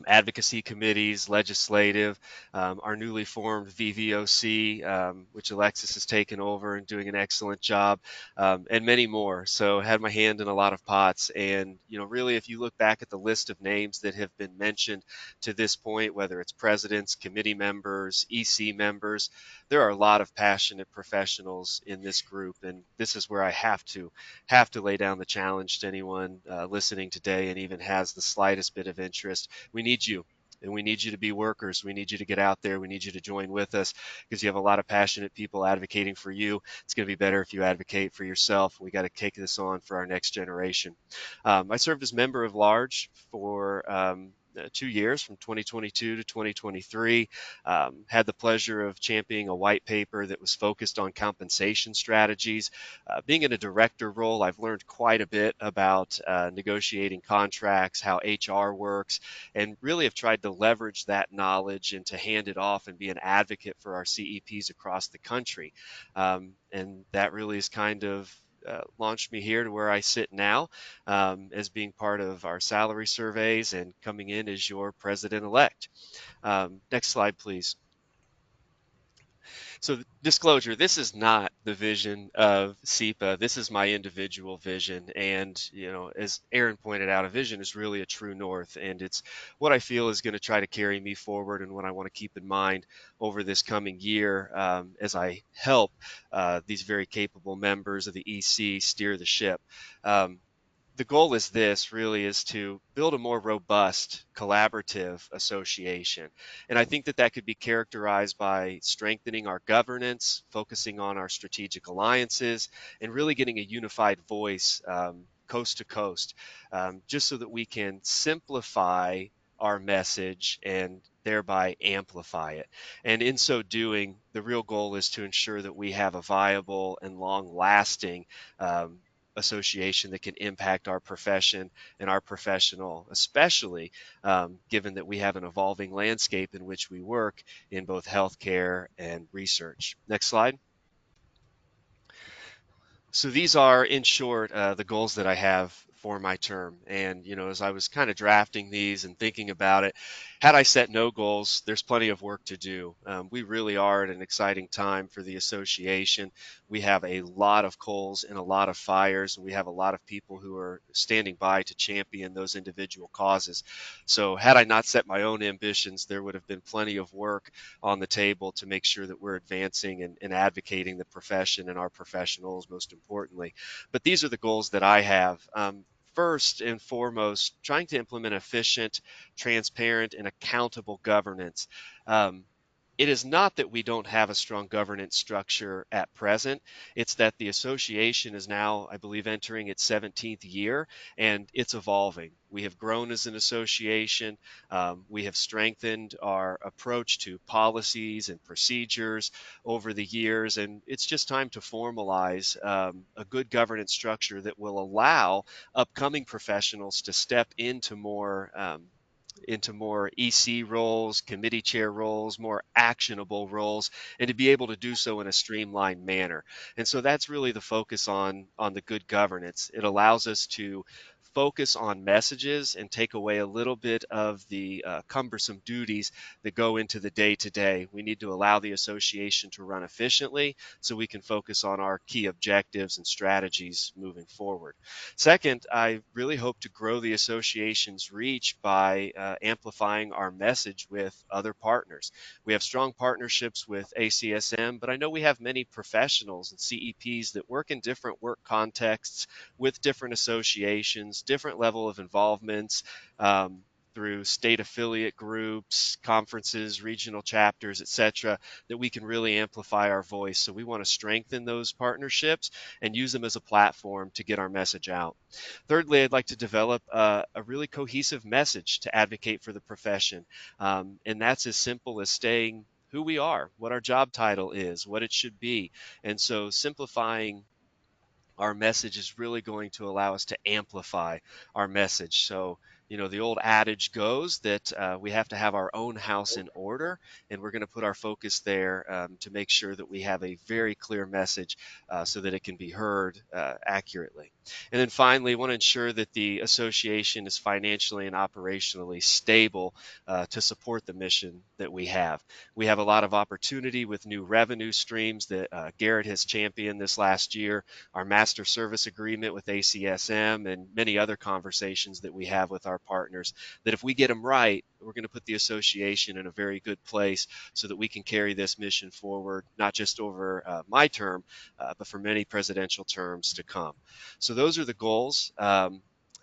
Advocacy committees, legislative, our newly formed VVOC, which Alexis has taken over and doing an excellent job, and many more. So I had my hand in a lot of pots. And, really, if you look back at the list of names that have been mentioned to this point, whether it's presidents, committee members, EC members, there are a lot of passionate professionals in this group. And this is where I have to lay down the challenge to anyone listening today and even has the slightest bit of interest. We need you, and we need you to be workers. We need you to get out there. We need you to join with us because you have a lot of passionate people advocating for you. It's going to be better if you advocate for yourself. We got to take this on for our next generation. I served as member of large for 2 years, from 2022 to 2023. Had the pleasure of championing a white paper that was focused on compensation strategies. Being in a director role, I've learned quite a bit about negotiating contracts, how HR works, and really have tried to leverage that knowledge and to hand it off and be an advocate for our CEPs across the country. And that really is kind of launched me here to where I sit now, as being part of our salary surveys and coming in as your president-elect. Next slide, please. So disclosure, this is not the vision of CEPA. This is my individual vision. And, as Aaron pointed out, a vision is really a true north. And it's what I feel is going to try to carry me forward and what I want to keep in mind over this coming year, as I help these very capable members of the EC steer the ship. The goal is this really is to build a more robust collaborative association. And I think that that could be characterized by strengthening our governance, focusing on our strategic alliances, and really getting a unified voice, coast to coast, just so that we can simplify our message and thereby amplify it. And in so doing, the real goal is to ensure that we have a viable and long lasting association that can impact our profession and our professional, especially given that we have an evolving landscape in which we work in both healthcare and research. Next slide. So these are, in short, the goals that I have for my term. And, as I was kind of drafting these and thinking about it, had I set no goals, there's plenty of work to do. We really are at an exciting time for the association. We have a lot of coals and a lot of fires, and we have a lot of people who are standing by to champion those individual causes. So had I not set my own ambitions, there would have been plenty of work on the table to make sure that we're advancing and advocating the profession and our professionals, most importantly. But these are the goals that I have. First and foremost, trying to implement efficient, transparent, and accountable governance. Um, it is not that we don't have a strong governance structure at present. It's that the association is now, I believe, entering its 17th year and it's evolving. We have grown as an association. We have strengthened our approach to policies and procedures over the years, and it's just time to formalize a good governance structure that will allow upcoming professionals to step into more EC roles, committee chair roles, more actionable roles, and to be able to do so in a streamlined manner. And so that's really the focus on the good governance. It allows us to focus on messages and take away a little bit of the cumbersome duties that go into the day to day. We need to allow the association to run efficiently so we can focus on our key objectives and strategies moving forward. Second, I really hope to grow the association's reach by amplifying our message with other partners. We have strong partnerships with ACSM, but I know we have many professionals and CEPs that work in different work contexts with different associations, different level of involvements. Through state affiliate groups, conferences, regional chapters, et cetera, that we can really amplify our voice. So we want to strengthen those partnerships and use them as a platform to get our message out. Thirdly, I'd like to develop a really cohesive message to advocate for the profession. And that's as simple as staying who we are, what our job title is, what it should be. And so simplifying our message is really going to allow us to amplify our message. So, the old adage goes that we have to have our own house in order, and we're going to put our focus there to make sure that we have a very clear message so that it can be heard accurately. And then finally, want to ensure that the association is financially and operationally stable to support the mission that we have. We have a lot of opportunity with new revenue streams that Garrett has championed this last year, our master service agreement with ACSM, and many other conversations that we have with our partners, that if we get them right, we're going to put the association in a very good place so that we can carry this mission forward, not just over my term, but for many presidential terms to come. So those are the goals.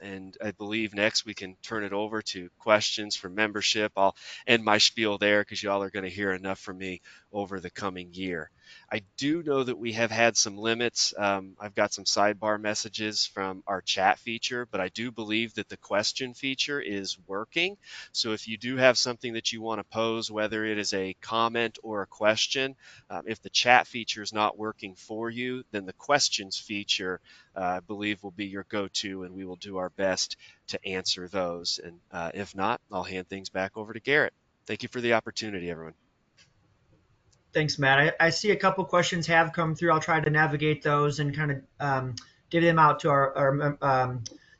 And I believe next we can turn it over to questions from membership. I'll end my spiel there because y'all are going to hear enough from me over the coming year. I do know that we have had some limits. I've got some sidebar messages from our chat feature, but I do believe that the question feature is working. So if you do have something that you want to pose, whether it is a comment or a question, if the chat feature is not working for you, then the questions feature, I believe, will be your go-to, and we will do our best to answer those. And if not, I'll hand things back over to Garrett. Thank you for the opportunity, everyone. Thanks, Matt. I see a couple questions have come through. I'll try to navigate those and kind of divvy them out to our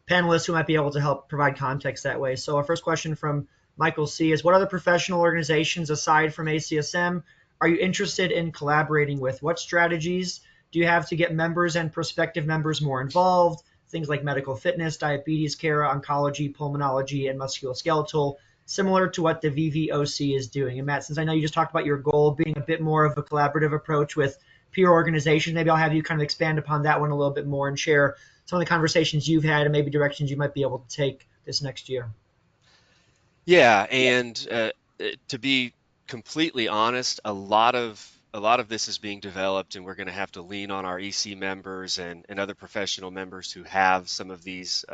panelists who might be able to help provide context that way. So our first question from Michael C. is, what other professional organizations aside from ACSM are you interested in collaborating with? What strategies do you have to get members and prospective members more involved? Things like medical fitness, diabetes care, oncology, pulmonology, and musculoskeletal, similar to what the VVOC is doing. And Matt, since I know you just talked about your goal being a bit more of a collaborative approach with peer organizations, maybe I'll have you kind of expand upon that one a little bit more and share some of the conversations you've had and maybe directions you might be able to take this next year. Yeah, and to be completely honest, a lot of this is being developed, and we're going to have to lean on our EC members and other professional members who have some of these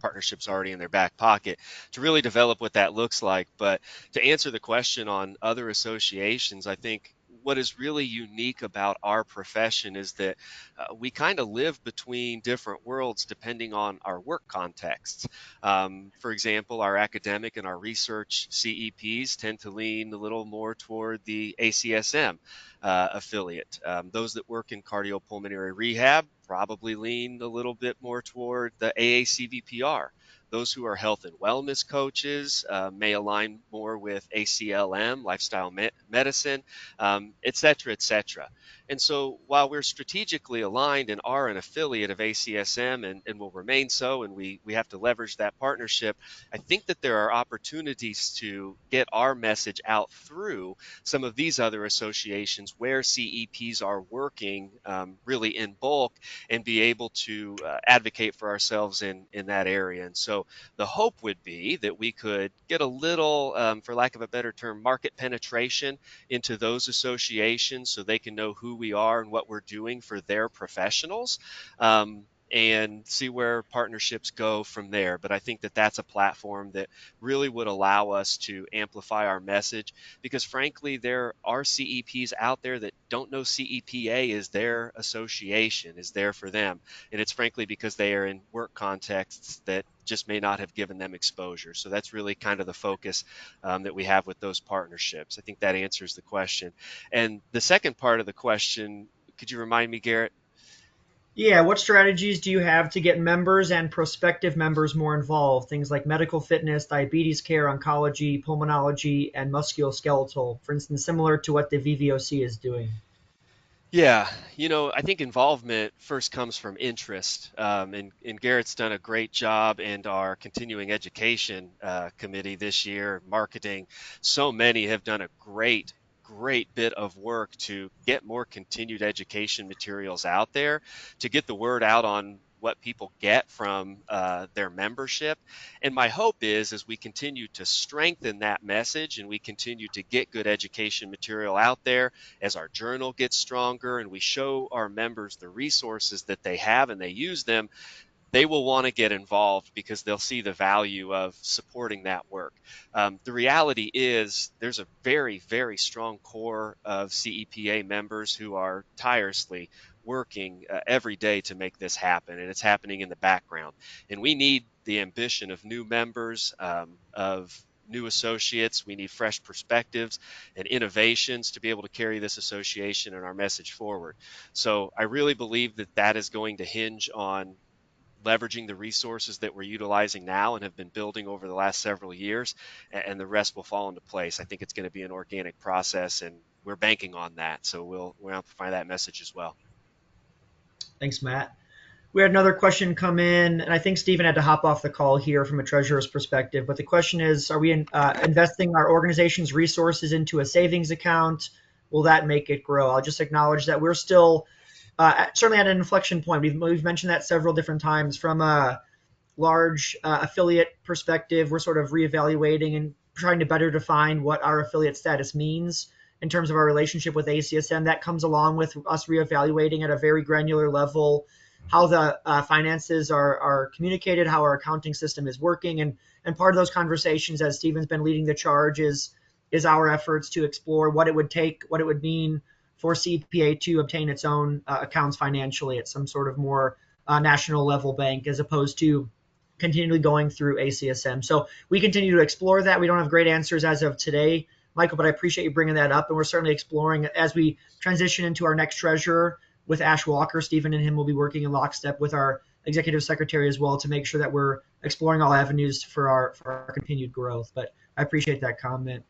partnerships already in their back pocket to really develop what that looks like. But to answer the question on other associations, I think what is really unique about our profession is that we kind of live between different worlds depending on our work contexts. For example, our academic and our research CEPs tend to lean a little more toward the ACSM affiliate. Those that work in cardiopulmonary rehab probably lean a little bit more toward the AACVPR. Those who are health and wellness coaches may align more with ACLM, lifestyle medicine, et cetera, et cetera. And so while we're strategically aligned and are an affiliate of ACSM and will remain so, and we have to leverage that partnership, I think that there are opportunities to get our message out through some of these other associations where CEPs are working really in bulk and be able to advocate for ourselves in that area. And so the hope would be that we could get a little, for lack of a better term, market penetration into those associations so they can know who we are and what we're doing for their professionals. And see where partnerships go from there. But I think that that's a platform that really would allow us to amplify our message because, frankly, there are CEPs out there that don't know CEPA is their association, is there for them. And it's frankly because they are in work contexts that just may not have given them exposure. So that's really kind of the focus that we have with those partnerships. I think that answers the question. And the second part of the question, could you remind me, Garrett? Yeah, what strategies do you have to get members and prospective members more involved? Things like medical fitness, diabetes care, oncology, pulmonology, and musculoskeletal, for instance, similar to what the VVOC is doing. Yeah, I think involvement first comes from interest, and Garrett's done a great job, and our continuing education committee this year, marketing, so many have done a great bit of work to get more continued education materials out there, to get the word out on what people get from their membership. And my hope is, as we continue to strengthen that message and we continue to get good education material out there, as our journal gets stronger and we show our members the resources that they have and they use them, they will want to get involved because they'll see the value of supporting that work. The reality is there's a very, very strong core of CEPA members who are tirelessly working every day to make this happen, and it's happening in the background. And we need the ambition of new members, of new associates. We need fresh perspectives and innovations to be able to carry this association and our message forward. So I really believe that that is going to hinge on leveraging the resources that we're utilizing now and have been building over the last several years, and the rest will fall into place. I think it's going to be an organic process, and we're banking on that. So we'll amplify that message as well. Thanks, Matt. We had another question come in, and I think Stephen had to hop off the call here from a treasurer's perspective. But the question is, are we investing our organization's resources into a savings account? Will that make it grow? I'll just acknowledge that we're still certainly at an inflection point. We've mentioned that several different times. From a large affiliate perspective, we're sort of reevaluating and trying to better define what our affiliate status means in terms of our relationship with ACSM. That comes along with us reevaluating at a very granular level how the finances are communicated, how our accounting system is working. And part of those conversations, as Stephen's been leading the charge, is our efforts to explore what it would take, what it would mean for CPA to obtain its own accounts financially at some sort of more national level bank, as opposed to continually going through ACSM. So we continue to explore that. We don't have great answers as of today, Michael, but I appreciate you bringing that up. And we're certainly exploring as we transition into our next treasurer. with Ash Walker. Stephen and him will be working in lockstep with our executive secretary as well to make sure that we're exploring all avenues for our continued growth. But I appreciate that comment.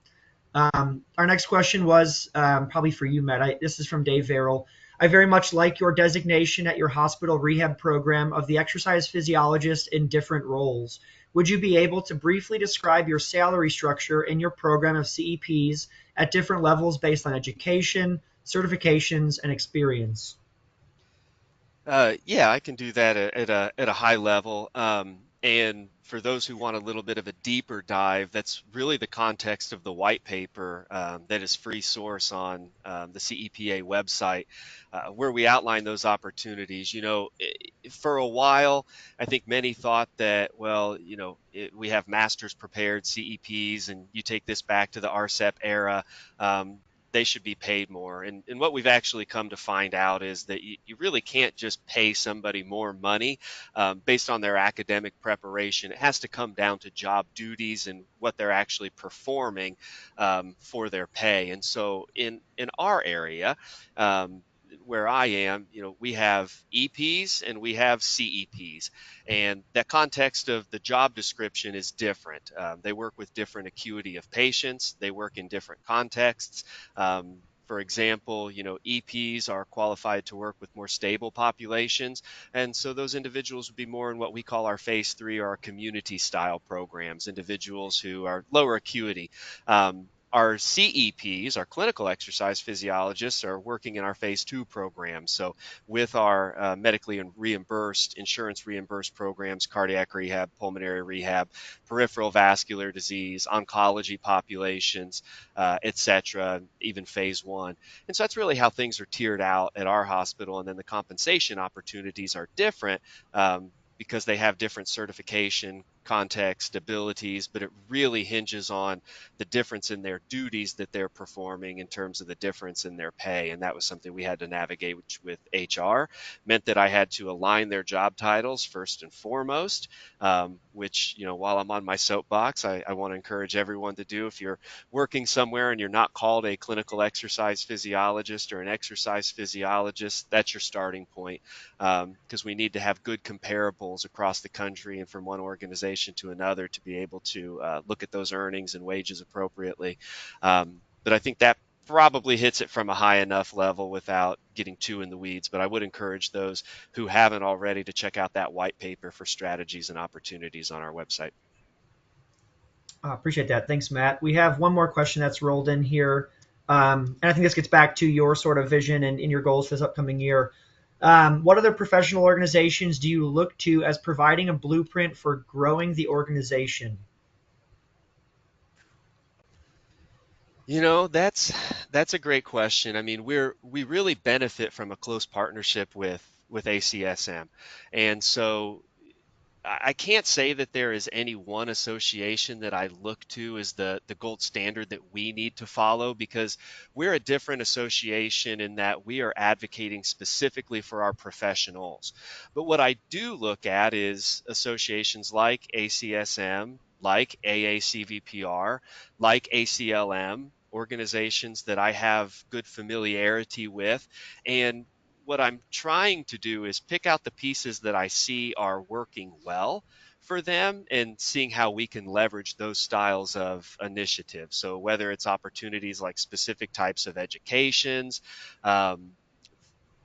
Our next question was probably for you, Matt. This is from Dave Verrill. I very much like your designation at your hospital rehab program of the exercise physiologist in different roles. Would you be able to briefly describe your salary structure in your program of CEPs at different levels based on education, certifications, and experience? Yeah, I can do that at a high level. And for those who want a little bit of a deeper dive, that's really the context of the white paper that is free source on the CEPA website, where we outline those opportunities. For a while, I think many thought that, well, we have masters prepared CEPs, and you take this back to the RCEP era. Um, they should be paid more. And what we've actually come to find out is that you really can't just pay somebody more money based on their academic preparation. It has to come down to job duties and what they're actually performing for their pay. And so in our area, where I am, we have EPs and we have CEPs, and that context of the job description is different. They work with different acuity of patients. They work in different contexts. For example, EPs are qualified to work with more stable populations, and so those individuals would be more in what we call our phase 3 or our community style programs, individuals who are lower acuity. Our CEPs, our clinical exercise physiologists, are working in our phase 2 program. So with our medically reimbursed, insurance reimbursed programs, cardiac rehab, pulmonary rehab, peripheral vascular disease, oncology populations, etc., even phase 1. And so that's really how things are tiered out at our hospital. And then the compensation opportunities are different because they have different certification, context, abilities, but it really hinges on the difference in their duties that they're performing in terms of the difference in their pay. And that was something we had to navigate with HR. Meant that I had to align their job titles first and foremost, which, while I'm on my soapbox, I want to encourage everyone to do. If you're working somewhere and you're not called a clinical exercise physiologist or an exercise physiologist, that's your starting point, because we need to have good comparables across the country and from one organization to another to be able to look at those earnings and wages appropriately. But I think that probably hits it from a high enough level without getting too in the weeds. But I would encourage those who haven't already to check out that white paper for strategies and opportunities on our website. Appreciate that. Thanks, Matt. We have one more question that's rolled in here. And I think this gets back to your sort of vision and in your goals for this upcoming year. What other professional organizations do you look to as providing a blueprint for growing the organization? That's a great question. I mean, we really benefit from a close partnership with ACSM. And so I can't say that there is any one association that I look to as the gold standard that we need to follow, because we're a different association in that we are advocating specifically for our professionals. But what I do look at is associations like ACSM, like AACVPR, like ACLM, organizations that I have good familiarity with. And what I'm trying to do is pick out the pieces that I see are working well for them and seeing how we can leverage those styles of initiatives. So whether it's opportunities like specific types of educations, um,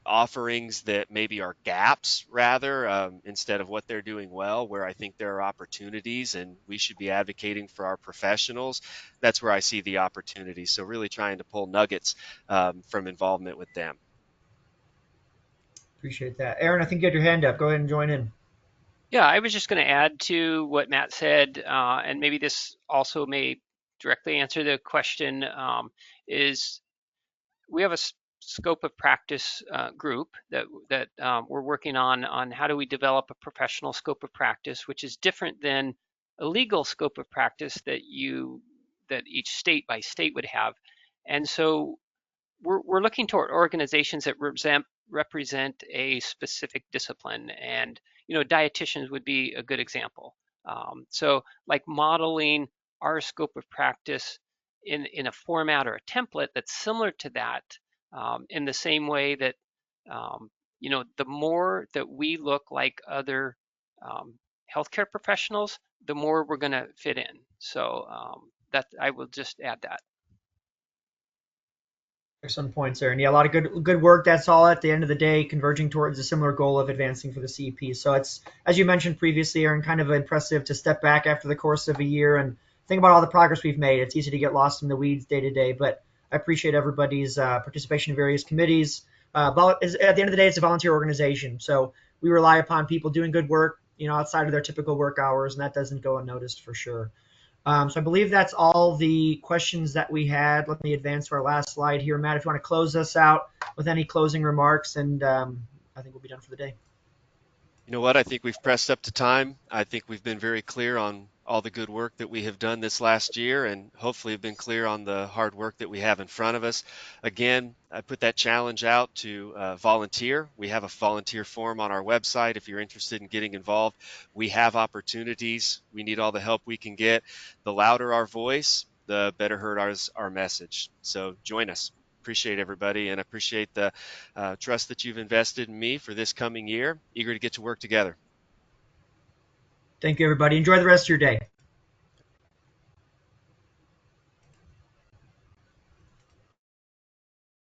offerings that maybe are gaps rather, instead of what they're doing well, where I think there are opportunities and we should be advocating for our professionals, that's where I see the opportunity. So really trying to pull nuggets from involvement with them. Appreciate that. Aaron, I think you had your hand up. Go ahead and join in. Yeah, I was just going to add to what Matt said, and maybe this also may directly answer the question, is we have a scope of practice group that we're working on how do we develop a professional scope of practice, which is different than a legal scope of practice that each state by state would have. And so we're looking toward organizations that represent a specific discipline, and dietitians would be a good example. So like modeling our scope of practice in a format or a template that's similar to that, in the same way that The more that we look like other healthcare professionals, the more we're going to fit in. So that I will just add that. Excellent points there. And yeah, a lot of good work. That's all at the end of the day, converging towards a similar goal of advancing for the CEP. So it's, as you mentioned previously, Aaron, kind of impressive to step back after the course of a year and think about all the progress we've made. It's easy to get lost in the weeds day to day, but I appreciate everybody's participation in various committees. At the end of the day, it's a volunteer organization. So we rely upon people doing good work, outside of their typical work hours, and that doesn't go unnoticed for sure. So I believe that's all the questions that we had. Let me advance to our last slide here. Matt, if you want to close us out with any closing remarks, and I think we'll be done for the day. You know what? I think we've pressed up to time. I think we've been very clear on all the good work that we have done this last year, and hopefully have been clear on the hard work that we have in front of us. Again, I put that challenge out to volunteer. We have a volunteer form on our website if you're interested in getting involved. We have opportunities. We need all the help we can get. The louder our voice, the better heard our message. So join us. Appreciate everybody, and appreciate the trust that you've invested in me for this coming year. Eager to get to work together. Thank you, everybody. Enjoy the rest of your day.